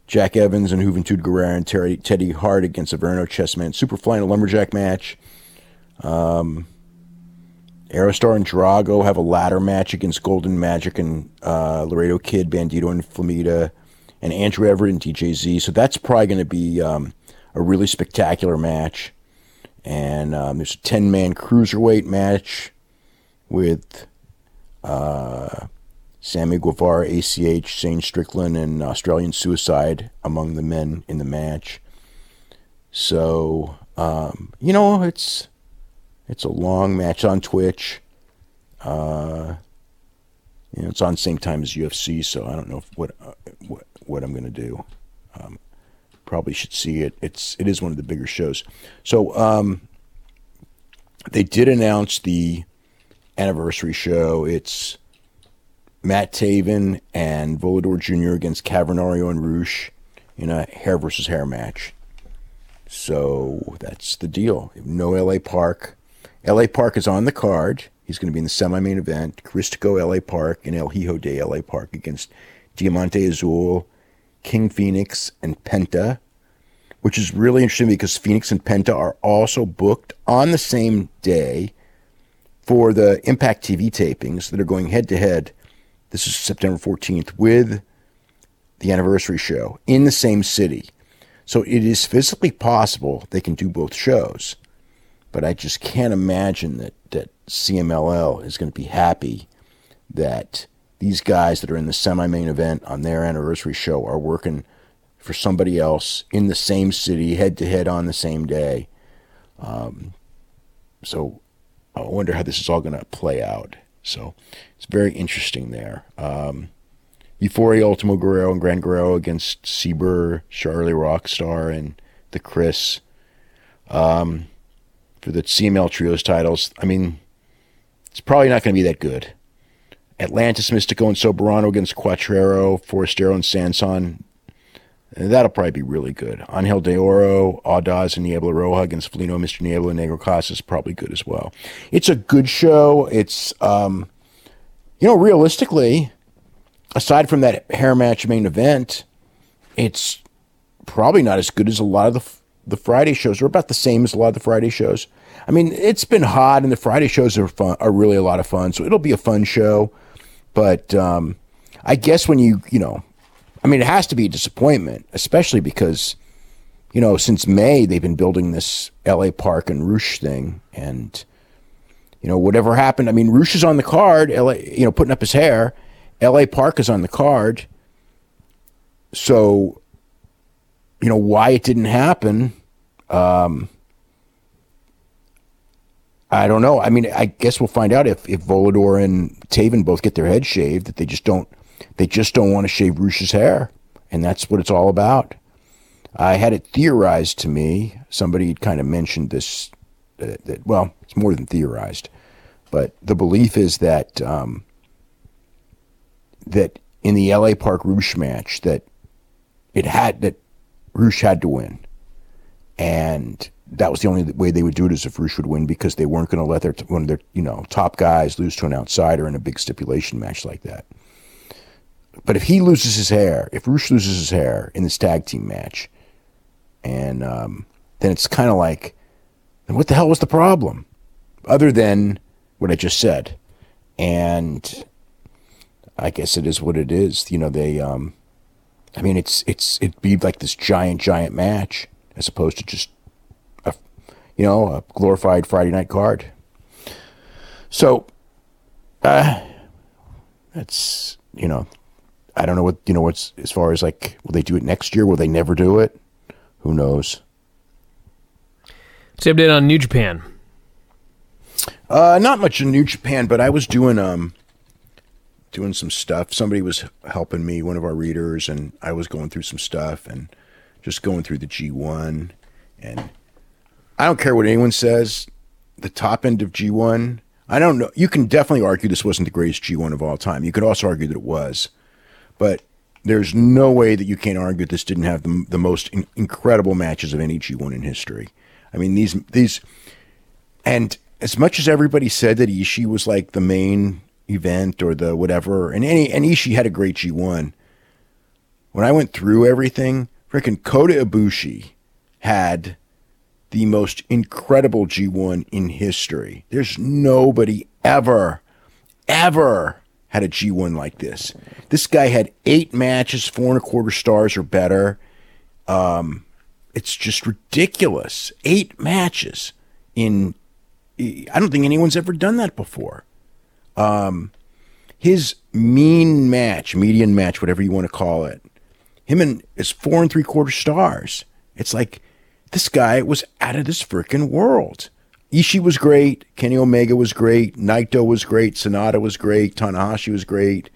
Jack Evans and Juventud Guerrera and Teddy Hart against Averno Chessman Superfly in a lumberjack match. Aerostar and Drago have a ladder match against Golden Magic and Laredo Kid, Bandito and Flamita, and Andrew Everett and DJZ. So that's probably going to be a really spectacular match. And there's a 10-man cruiserweight match with Sammy Guevara, ACH, Shane Strickland, and Australian Suicide among the men in the match. So, it's a long match on Twitch. It's on the same time as UFC, so I don't know what I'm going to do. Probably should see it. It is one of the bigger shows. So, they did announce the anniversary show. It's Matt Taven and Volador Jr. against Cavernario and Roosh in a hair versus hair match. So that's the deal. No LA Park. LA Park is on the card. He's going to be in the semi-main event. Cristico LA Park and El Hijo de LA Park against Diamante Azul, King Phoenix, and Penta, which is really interesting because Phoenix and Penta are also booked on the same day for the Impact TV tapings that are going head-to-head. This is September 14th with the anniversary show in the same city. So it is physically possible they can do both shows. But I just can't imagine that CMLL is going to be happy that these guys that are in the semi-main event on their anniversary show are working for somebody else in the same city, head-to-head on the same day. So I wonder how this is all going to play out. So it's very interesting there. Euphoria, Ultimo Guerrero, and Gran Guerrero against Sieber, Charlie Rockstar, and the Chris. for the CML Trios titles. I mean, it's probably not going to be that good. Atlantis, Mystico, and Soberano against Cuatrero, Forastero, and Sanson. That'll probably be really good. Angel de Oro, Audaz, and Niebla Roja against Villano, Mr. Niebla, and Negro Casas is probably good as well. It's a good show. It's, realistically, aside from that hair match main event, it's probably not as good as a lot of the Friday shows. They're about the same as a lot of the Friday shows. I mean, it's been hot, and the Friday shows are really a lot of fun, so it'll be a fun show. But I guess when it has to be a disappointment, especially because, since May, they've been building this LA Park and Roosh thing. And, whatever happened, I mean, Roosh is on the card, putting up his hair. LA Park is on the card. So, why it didn't happen, I don't know. I mean, I guess we'll find out if Volador and Taven both get their heads shaved, that they just don't want to shave Roosh's hair. And that's what it's all about. I had it theorized to me. Somebody had kind of mentioned this, well, it's more than theorized. But the belief is that that in the LA Park Roosh match, that Roosh had to win. And that was the only way they would do it, is if Roosh would win, because they weren't going to let one of their top guys lose to an outsider in a big stipulation match like that. But if he loses his hair, if Roosh loses his hair in this tag team match, and then it's kind of like, then what the hell was the problem? Other than what I just said. And I guess it is what it is. They, it'd be like this giant match, as opposed to just a glorified Friday night card. So, that's, I don't know what's, as far as like, will they do it next year? Will they never do it? Who knows? What's the update on New Japan? Not much in New Japan, but I was doing some stuff. Somebody was helping me, one of our readers, and I was going through some stuff and just going through the G1. And I don't care what anyone says, the top end of G1, I don't know. You can definitely argue this wasn't the greatest G1 of all time. You could also argue that it was. But there's no way that you can't argue this didn't have the most incredible matches of any G1 in history. I mean, these, and as much as everybody said that Ishii was like the main event or the whatever, and Ishii had a great G1, when I went through everything, freaking Kota Ibushi had the most incredible G1 in history. There's nobody ever had a G1 like this. This guy had 8 matches, 4.25 stars or better. It's just ridiculous. 8 matches I don't think anyone's ever done that before. His median match, whatever you want to call it, is 4.75 stars. It's like, this guy was out of this freaking world. Ishii was great. Kenny Omega was great. Naito was great. Sonata was great. Tanahashi was great.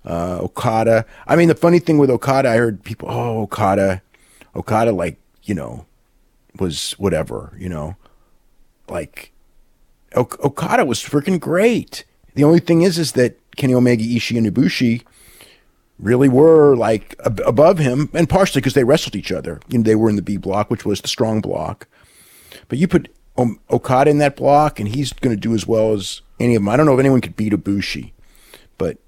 Okada. I mean, the funny thing with Okada, I heard people, Okada, like, was whatever, like, Okada was freaking great. The only thing is that Kenny Omega, Ishii, and Ibushi really were like above him, and partially because they wrestled each other. They were in the B block, which was the strong block. But you put Okada in that block, and he's going to do as well as any of them. I don't know if anyone could beat Ibushi, but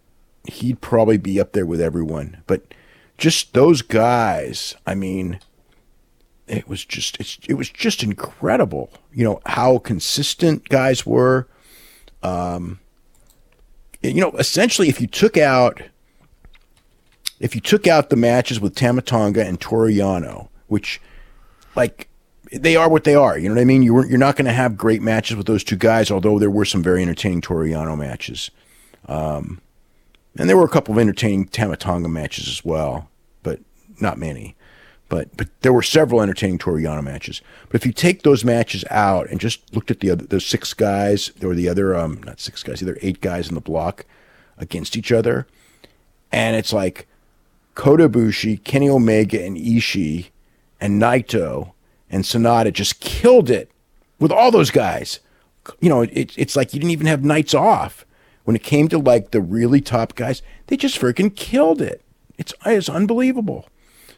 he'd probably be up there with everyone. But just those guys, I mean, it was just incredible. How consistent guys were. Essentially, if you took out the matches with Tamatonga and Toru Yano, which, like, they are what they are, you know what I mean? You're not going to have great matches with those two guys, although there were some very entertaining Toru Yano matches. And there were a couple of entertaining Tamatonga matches as well, but not many. But there were several entertaining Toru Yano matches. But if you take those matches out and just looked at those 6 guys, or the other, not 6 guys, either 8 guys in the block against each other, and it's like Kota Ibushi, Kenny Omega, and Ishii, and Naito, and Sonata just killed it with all those guys. You know, it's like you didn't even have nights off. When it came to like the really top guys, they just freaking killed it. It's unbelievable.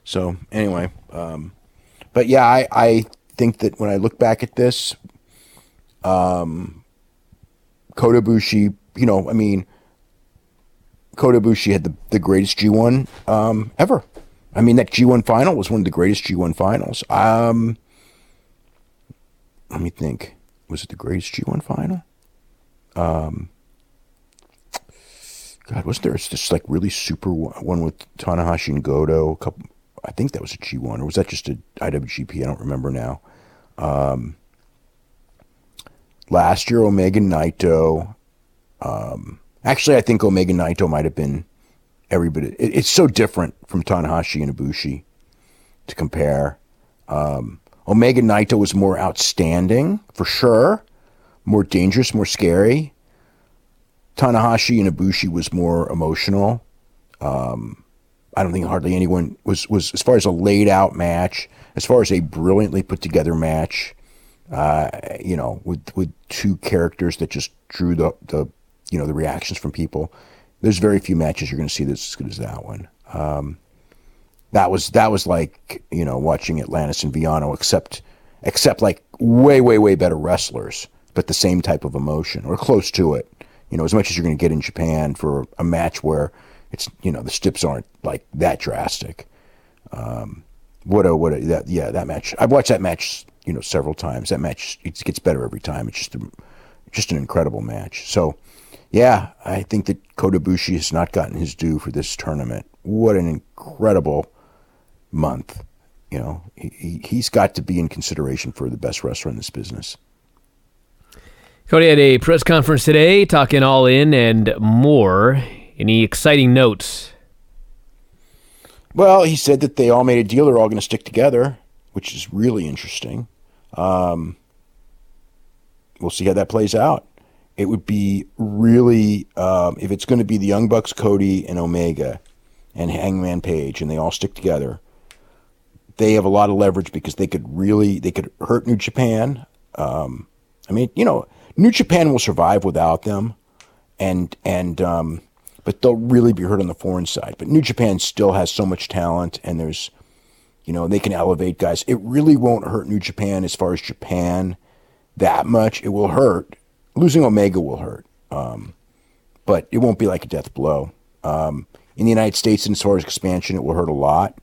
So anyway, but yeah, I think that when I look back at this, Kota Ibushi, you know, I mean, Kota Ibushi had the greatest G1 ever. I mean, that G1 final was one of the greatest G1 finals. Let me think. Was it the greatest G1 final? God, was there this like really super one with Tanahashi and Goto? I think that was a G1, or was that just a IWGP? I don't remember now. Last year, Omega Naito. Actually, I think Omega Naito might have been every bit. It's so different from Tanahashi and Ibushi to compare. Omega Naito was more outstanding, for sure. More dangerous, more scary. Tanahashi and Ibushi was more emotional. I don't think hardly anyone was as far as a laid out match, as far as a brilliantly put together match, you know, with two characters that just drew the reactions from people. There's very few matches you're going to see that's as good as that one. That was like, you know, watching Atlantis and Villano, except like way better wrestlers, but the same type of emotion or close to it. You know, as much as you're going to get in Japan for a match where it's, you know, the stips aren't like that drastic. That match. I've watched that match, you know, several times. That match, it gets better every time. It's just an incredible match. So, yeah, I think that Kota Ibushi has not gotten his due for this tournament. What an incredible month. You know, he's got to be in consideration for the best wrestler in this business. Cody had a press conference today talking All In and more. Any exciting notes? Well, he said that they all made a deal. They're all going to stick together, which is really interesting. We'll see how that plays out. It would be really, if it's going to be the Young Bucks, Cody, and Omega, and Hangman Page, and they all stick together, they have a lot of leverage because they could hurt New Japan. I mean, you know, New Japan will survive without them, but they'll really be hurt on the foreign side. But New Japan still has so much talent, and there's, you know, they can elevate guys. It really won't hurt New Japan as far as Japan that much. It will hurt. Losing Omega will hurt, but it won't be like a death blow. In the United States, and as far as expansion, it will hurt a lot.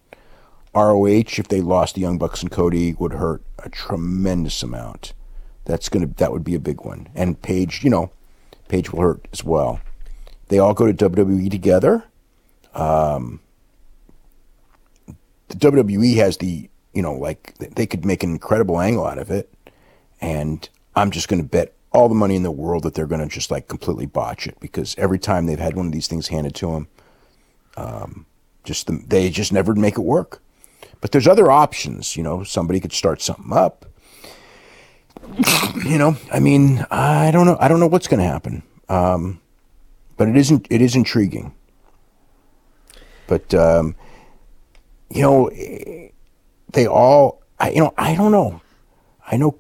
ROH, if they lost the Young Bucks and Cody, would hurt a tremendous amount. That would be a big one. And Page, you know, Page will hurt as well. They all go to WWE together. The WWE has the, you know, like they could make an incredible angle out of it. And I'm just going to bet all the money in the world that they're going to just like completely botch it, because every time they've had one of these things handed to them, they just never make it work. But there's other options. You know, somebody could start something up. You know, I mean, I don't know what's going to happen. But it is intriguing. But, you know, they all, I don't know. I know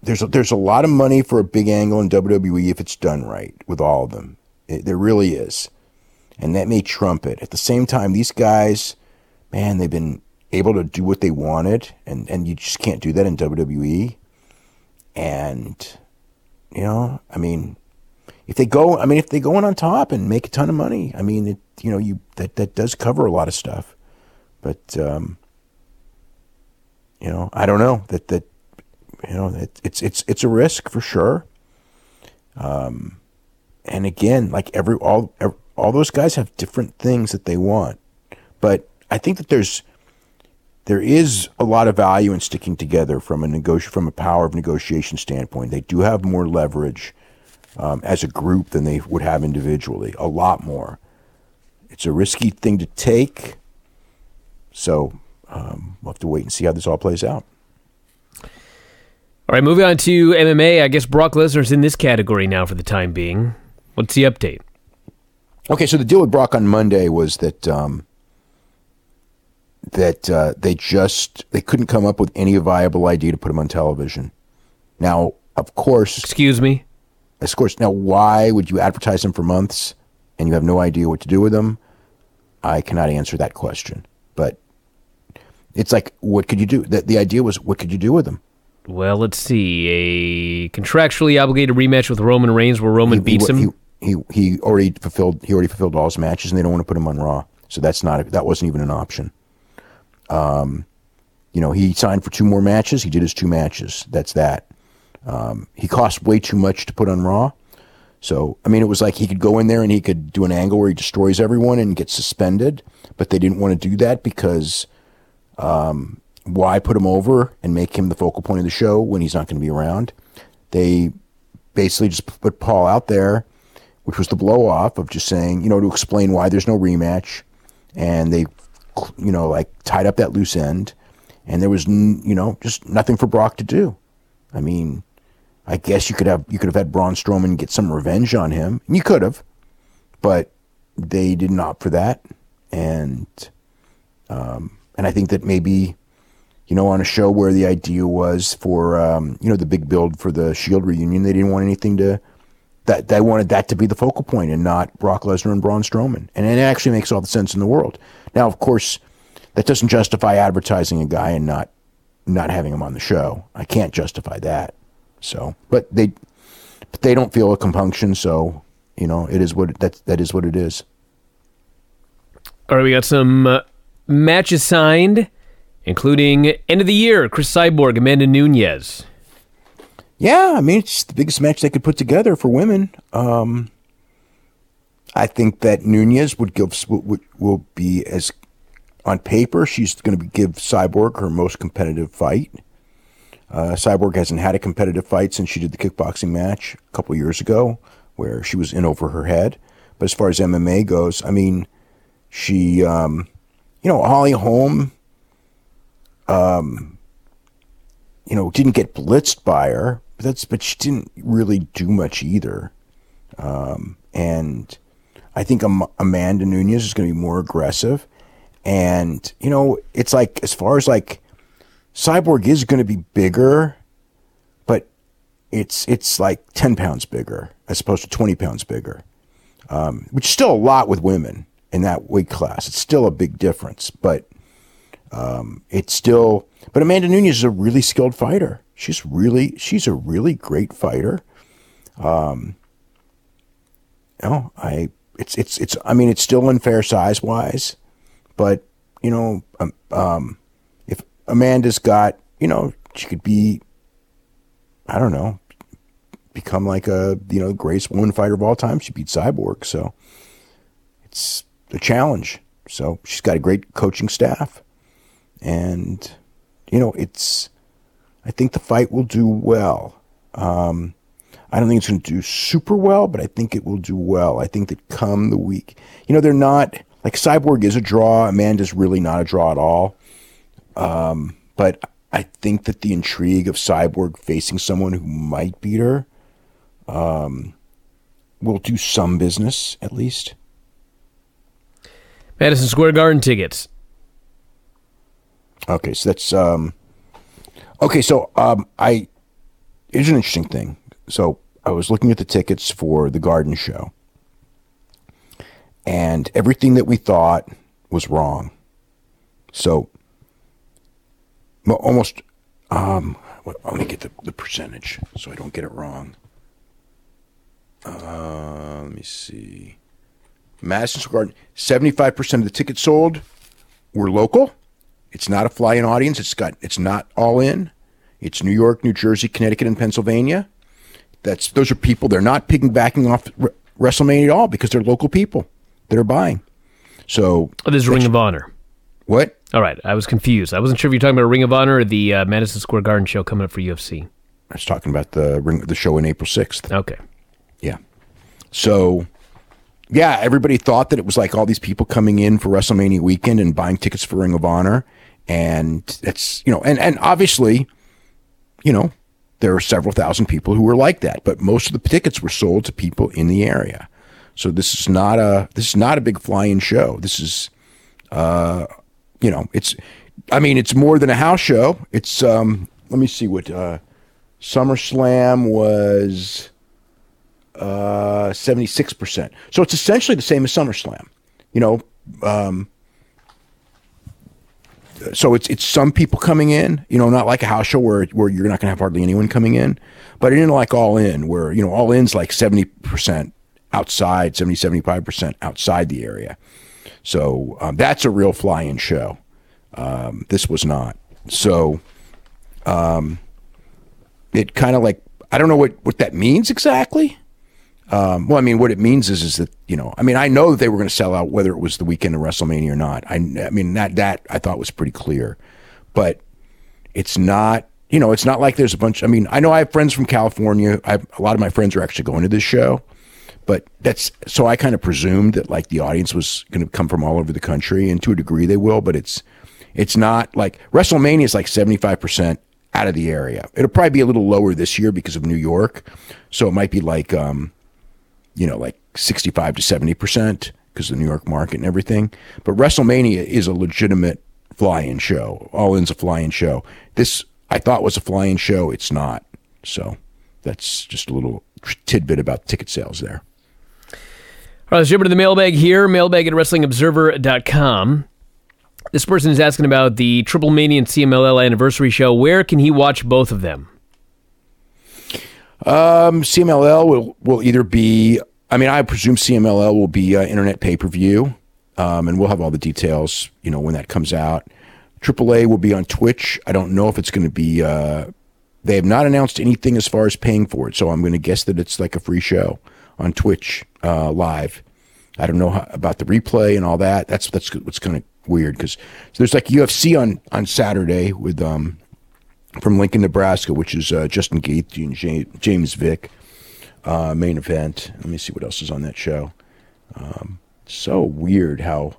there's a lot of money for a big angle in WWE if it's done right with all of them. There really is. And that may trump it. At the same time, these guys, man, they've been able to do what they wanted, and you just can't do that in WWE. And, you know, I mean, if they go in on top and make a ton of money, I mean, that does cover a lot of stuff. But, you know, I don't know that you know, it's a risk for sure. And again, like all those guys have different things that they want, but I think that there is a lot of value in sticking together from a power of negotiation standpoint. They do have more leverage as a group than they would have individually, a lot more. It's a risky thing to take, so we'll have to wait and see how this all plays out. All right, moving on to MMA. I guess Brock Lesnar's in this category now for the time being. What's the update? Okay, so the deal with Brock on Monday was that they couldn't come up with any viable idea to put him on television, Now, of course... Excuse me? Of course. Now, why would you advertise them for months and you have no idea what to do with them? I cannot answer that question. But it's like, what could you do? The idea was, what could you do with them? Well, let's see. A contractually obligated rematch with Roman Reigns where Roman beats him. He already fulfilled all his matches, and they don't want to put him on Raw. So that wasn't even an option. He signed for 2 more matches. He did his 2 matches. That's that. He cost way too much to put on Raw. So, I mean, it was like he could go in there and he could do an angle where he destroys everyone and get suspended, but they didn't want to do that because why put him over and make him the focal point of the show when he's not going to be around? They basically just put Paul out there, which was the blow-off of just saying, to explain why there's no rematch, and they, tied up that loose end, and there was, just nothing for Brock to do. I mean, I guess you could have had Braun Strowman get some revenge on him. And you could have, but they didn't opt for that. And I think that maybe, on a show where the idea was for, the big build for the Shield reunion, they didn't want anything that they wanted that to be the focal point and not Brock Lesnar and Braun Strowman. And it actually makes all the sense in the world. Now, of course, that doesn't justify advertising a guy and not having him on the show. I can't justify that. So, but they don't feel a compunction. So, it is that is what it is. All right, we got some matches signed, including end of the year, Chris Cyborg, Amanda Nunes. Yeah, I mean, it's the biggest match they could put together for women. I think that Nunes will be as on paper. She's going to give Cyborg her most competitive fight. Cyborg hasn't had a competitive fight since she did the kickboxing match a couple years ago, where she was in over her head. But as far as MMA goes, I mean, she, Holly Holm, didn't get blitzed by her, but she didn't really do much either. And I think Amanda Nunes is going to be more aggressive. And, it's like, as far as like, Cyborg is going to be bigger, but it's like 10 pounds bigger as opposed to 20 pounds bigger, which is still a lot with women in that weight class. It's still a big difference, but but Amanda Nunes is a really skilled fighter. She's a really great fighter. It's still unfair size wise, but if Amanda's got, she could be, I don't know, become like a, greatest woman fighter of all time. She beat Cyborg. So it's a challenge. So she's got a great coaching staff. And, I think the fight will do well. I don't think it's going to do super well, but I think it will do well. I think that come the week, they're not, like Cyborg is a draw. Amanda's really not a draw at all. But I think that the intrigue of Cyborg facing someone who might beat her will do some business, at least. Madison Square Garden tickets. Okay, so that's... here's an interesting thing. So I was looking at the tickets for the Garden show, and everything that we thought was wrong. So... almost, let me get the percentage so I don't get it wrong. Let me see. Madison Square Garden, 75% of the tickets sold were local. It's not a fly-in audience. It's not all in. It's New York, New Jersey, Connecticut, and Pennsylvania. Those are people. They're not piggybacking off WrestleMania at all because they're local people that are buying. So this is Ring of Honor. What? All right, I was confused. I wasn't sure if you're talking about Ring of Honor or the Madison Square Garden show coming up for UFC. I was talking about the show on April 6th. Okay. Yeah. So, yeah, everybody thought that it was like all these people coming in for WrestleMania weekend and buying tickets for Ring of Honor. And it's, and obviously, there are several thousand people who were like that. But most of the tickets were sold to people in the area. So this is not a big fly-in show. This is... it's more than a house show. It's, let me see what SummerSlam was 76%. So it's essentially the same as SummerSlam. So it's some people coming in, not like a house show where you're not going to have hardly anyone coming in, but it isn't like All In where, All In's like 70% outside, 75% outside the area. So that's a real fly-in show. This was not. So it kind of like, I don't know what that means exactly. Well, I mean, what it means is that, I know that they were going to sell out whether it was the weekend of WrestleMania or not. I mean, that I thought was pretty clear, but it's not, it's not like there's a bunch. I mean, I know I have friends from California. A lot of my friends are actually going to this show, but so I kind of presumed that like the audience was going to come from all over the country, and to a degree they will, but it's not like WrestleMania is like 75% out of the area. It'll probably be a little lower this year because of New York. So it might be like, like 65 to 70% because of the New York market and everything. But WrestleMania is a legitimate fly-in show. All In's a fly-in show. This, I thought, was a fly-in show. It's not. So that's just a little tidbit about ticket sales there. All right, let's jump into the mailbag here. Mailbag at WrestlingObserver.com. This person is asking about the Triple Mania and CMLL anniversary show. Where can he watch both of them? CMLL will either be, I presume CMLL will be internet pay-per-view, and we'll have all the details, when that comes out. AAA will be on Twitch. I don't know if it's going to be, they have not announced anything as far as paying for it, so I'm going to guess that it's like a free show on Twitch live. I don't know about the replay and all that. That's what's kind of weird, because there's like UFC on Saturday with from Lincoln, Nebraska, which is Justin Gaethje and James Vick main event. Let me see what else is on that show. So weird how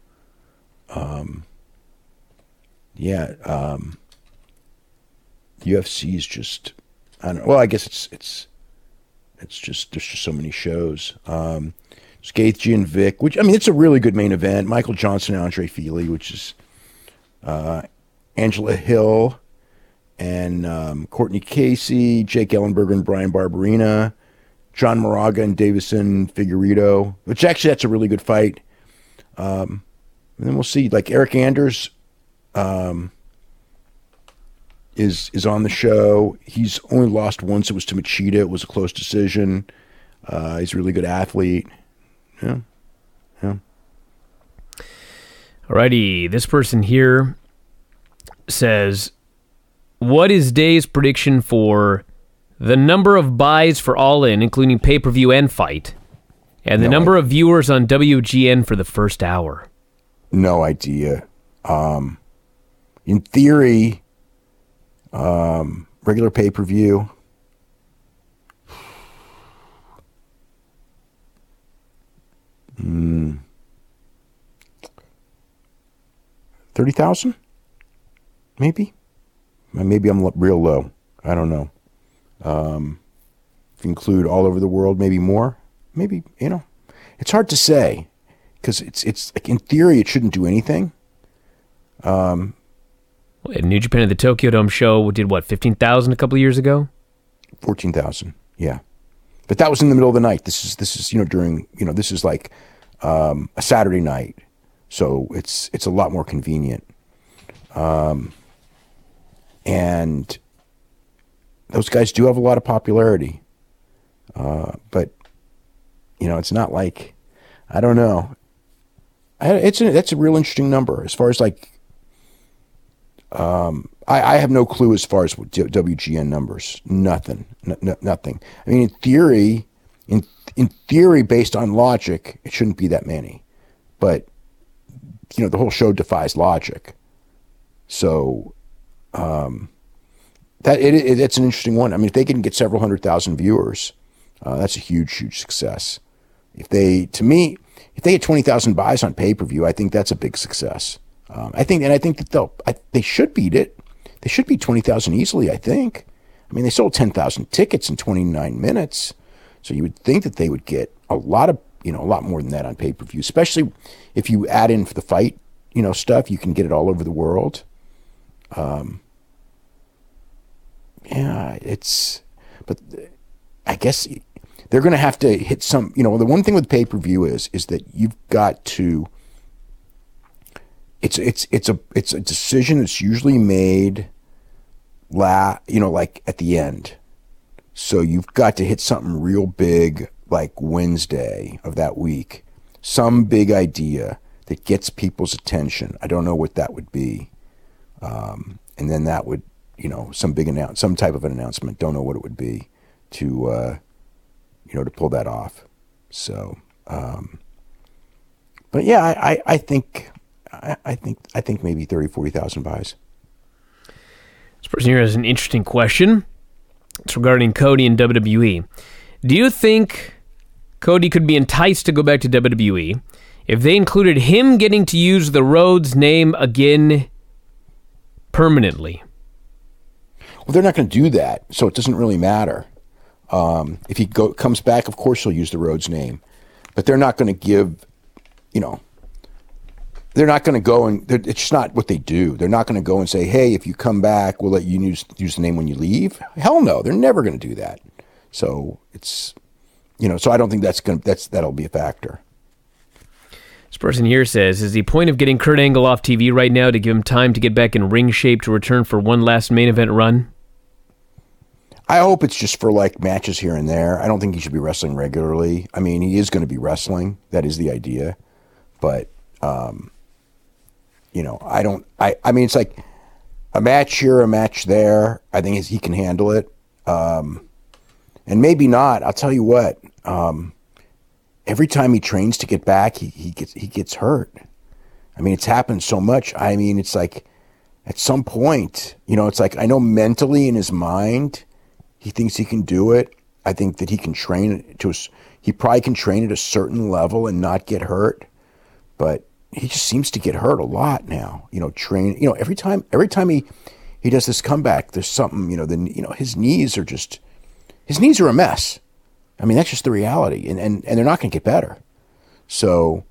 UFC is just, I don't know. Well, I guess it's just, there's just so many shows. It's Gaethje and Vick, which, it's a really good main event. Michael Johnson and Andre Fili, which is Angela Hill and Courtney Casey, Jake Ellenberger and Bryan Barberina, John Moraga and Davison Figueiredo, which actually that's a really good fight. And then we'll see, like Eric Anders is on the show. He's only lost once. It was to Machida. It was a close decision. He's a really good athlete. Yeah. Alrighty, this person here says, what is Day's prediction for the number of buys for All In, including pay-per-view and fight, and the number of viewers on WGN for the first hour? No idea. In theory, regular pay-per-view, $30,000, maybe. Maybe I'm real low. I don't know. If you include all over the world, maybe more. Maybe, it's hard to say, because it's like, in theory it shouldn't do anything. New Japan at the Tokyo Dome show did what, 15,000 a couple of years ago? 14,000, yeah. But that was in the middle of the night. This is during, this is like a Saturday night, so it's a lot more convenient. And those guys do have a lot of popularity, but it's not like, I don't know. That's a real interesting number as far as like. I have no clue as far as WGN numbers. Nothing. Nothing. In theory, based on logic, it shouldn't be that many. But, the whole show defies logic. So, that's an interesting one. If they can get several 100,000 viewers, that's a huge success. If they get 20,000 buys on pay-per-view, I think that's a big success. I think that they should beat it. They should beat 20,000 easily, I think. They sold 10,000 tickets in 29 minutes. So you would think that they would get a lot more than that on pay-per-view, especially if you add in for the fight, stuff, you can get it all over the world. but I guess they're going to have to hit some. The one thing with pay-per-view is that you've got to. It's a decision that's usually made, like at the end. So you've got to hit something real big, like Wednesday of that week, some big idea that gets people's attention. I don't know what that would be, and then that would, some type of an announcement. Don't know what it would be to pull that off. So, but yeah, I think maybe 30,000, 40,000 buys. This person here has an interesting question. It's regarding Cody and WWE. Do you think Cody could be enticed to go back to WWE if they included him getting to use the Rhodes name again permanently? Well, they're not going to do that, so it doesn't really matter. If he comes back, of course he'll use the Rhodes name, but they're not going to give, they're not going to go and it's just not what they do. They're not going to go and say, hey, if you come back, we'll let you use the name when you leave. Hell no, they're never going to do that. So it's, so I don't think that'll be a factor. This person here says, is the point of getting Kurt Angle off TV right now to give him time to get back in ring shape to return for one last main event run? I hope it's just for like matches here and there. I don't think he should be wrestling regularly. I mean, he is going to be wrestling. That is the idea. But, I mean, it's like a match here, a match there. I think he can handle it. And maybe not. I'll tell you what. Every time he trains to get back, he gets hurt. I mean, it's happened so much. I mean, it's like at some point, it's like I know mentally in his mind, he thinks he can do it. I think that he can train he probably can train at a certain level and not get hurt, but he just seems to get hurt a lot now. Every time he does this comeback, there's something. His knees are a mess. I mean, that's just the reality, and they're not going to get better. So,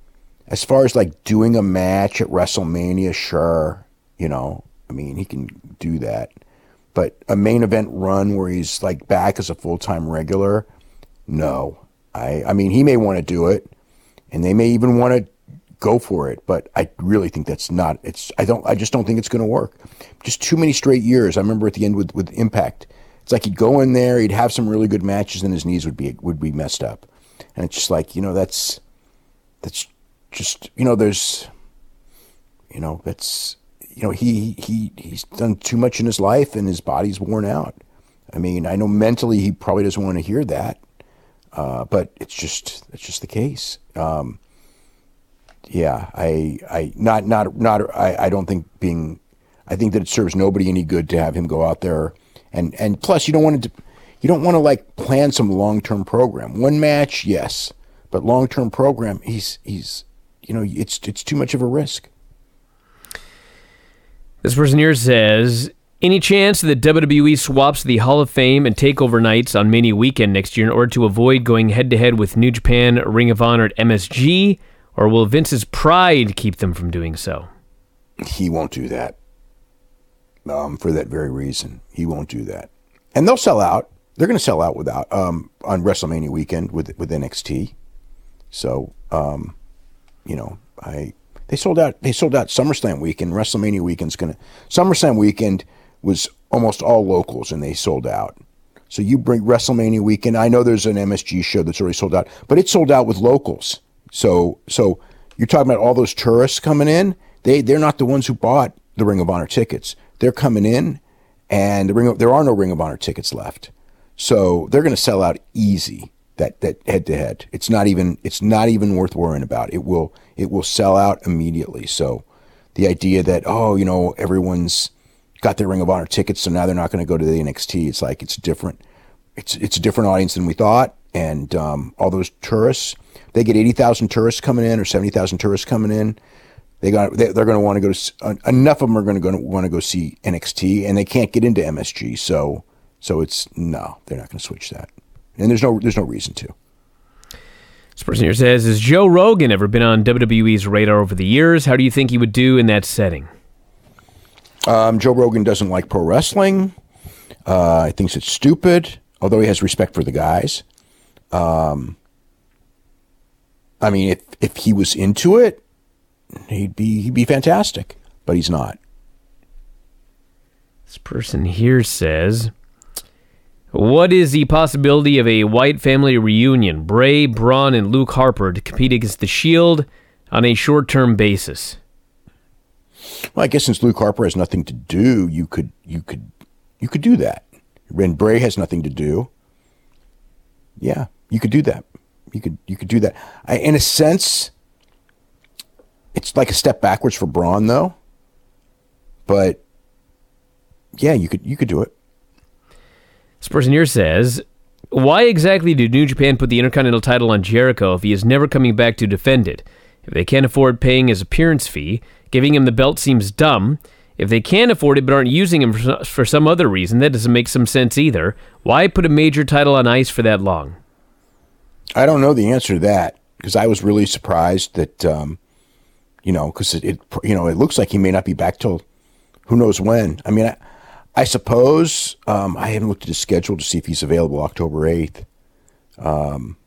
as far as like doing a match at WrestleMania, sure, I mean, he can do that. But a main event run where he's like back as a full-time regular, no. I mean, he may want to do it, and they may even want to go for it, but I really think that's not. I just don't think it's going to work. Just too many straight years. I remember at the end with Impact, it's like he'd go in there, he'd have some really good matches, and his knees would be messed up, and it's just like that's just there's that's. He's done too much in his life and his body's worn out. I mean, I know mentally he probably doesn't want to hear that, but it's just the case. Yeah, I don't think I think that it serves nobody any good to have him go out there, and plus you don't want to like plan some long-term program. One match, yes, but long-term program, it's too much of a risk. This person here says, any chance that WWE swaps the Hall of Fame and TakeOver nights on Mania weekend next year in order to avoid going head-to-head with New Japan, Ring of Honor at MSG, or will Vince's pride keep them from doing so? He won't do that. For that very reason. He won't do that. And they'll sell out. They're going to sell out without on WrestleMania weekend with NXT. So, They sold out SummerSlam weekend. WrestleMania weekend's SummerSlam weekend was almost all locals, and they sold out. So you bring WrestleMania weekend. I know there's an MSG show that's already sold out, but it's sold out with locals. So you're talking about all those tourists coming in. They're not the ones who bought the Ring of Honor tickets. They're coming in, and there are no Ring of Honor tickets left. So they're going to sell out easy. That head to head, it's not even worth worrying about. It will sell out immediately. So the idea that everyone's got their Ring of Honor tickets, so now they're not going to go to the NXT. It's like it's different. It's a different audience than we thought. And all those tourists, they get 80,000 tourists coming in or 70,000 tourists coming in. They're going to want to go to enough of them are going to want to go see NXT, and they can't get into MSG. So they're not going to switch that. And there's no reason to. This person here says, has Joe Rogan ever been on WWE's radar over the years? How do you think he would do in that setting? Joe Rogan doesn't like pro wrestling. He thinks it's stupid. although he has respect for the guys. I mean, if he was into it, he'd be fantastic, but he's not. This person here says, what is the possibility of a White family reunion? Bray, Braun, and Luke Harper to compete against the Shield on a short-term basis. Well, I guess since Luke Harper has nothing to do, you could do that. When Bray has nothing to do, yeah, you could do that. You could do that. In a sense, it's like a step backwards for Braun, though. But yeah, you could do it. This person here says, why exactly did New Japan put the Intercontinental title on Jericho if he is never coming back to defend it? If they can't afford paying his appearance fee, giving him the belt seems dumb. If they can afford it but aren't using him for some other reason, that doesn't make some sense either. Why put a major title on ice for that long? I don't know the answer to that, because I was really surprised that, because it looks like he may not be back till who knows when. I mean, I suppose I haven't looked at his schedule to see if he's available October 8th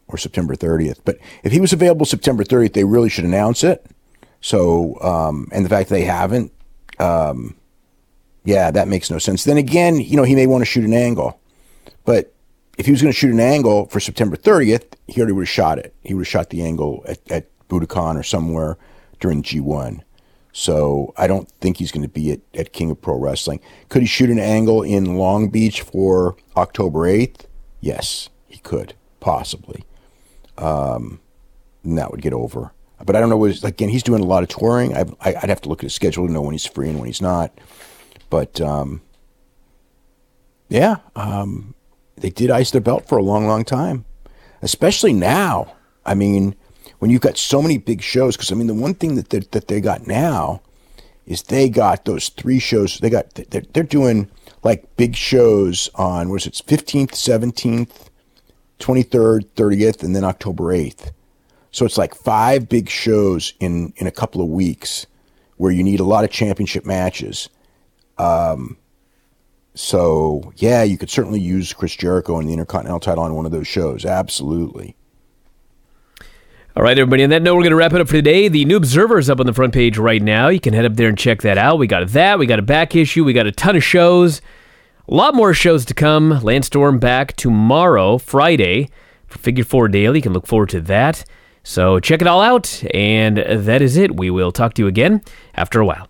or September 30th. But if he was available September 30th, they really should announce it. So, and the fact they haven't, that makes no sense. Then again, he may want to shoot an angle, but if he was going to shoot an angle for September 30th, he already would have shot it. He would have shot the angle at Budokan or somewhere during G1. So I don't think he's going to be at King of Pro Wrestling. Could he shoot an angle in Long Beach for October 8th? Yes, he could, possibly. And that would get over. But I don't know, again, he's doing a lot of touring. I'd have to look at his schedule to know when he's free and when he's not. But, they did ice their belt for a long, long time, especially now. I mean, when you've got so many big shows, because I mean, the one thing that they got now is they got those 3 shows. They're doing like big shows on 15th, 17th, 23rd, 30th, and then October 8th. So it's like 5 big shows in a couple of weeks where you need a lot of championship matches. So, yeah, you could certainly use Chris Jericho and the Intercontinental title on one of those shows. Absolutely. All right, everybody. On that note, we're going to wrap it up for today. The New Observer is up on the front page right now. You can head up there and check that out. We got that. We got a back issue. We got a ton of shows. A lot more shows to come. Lance Storm back tomorrow, Friday, for Figure 4 Daily. You can look forward to that. So check it all out. And that is it. We will talk to you again after a while.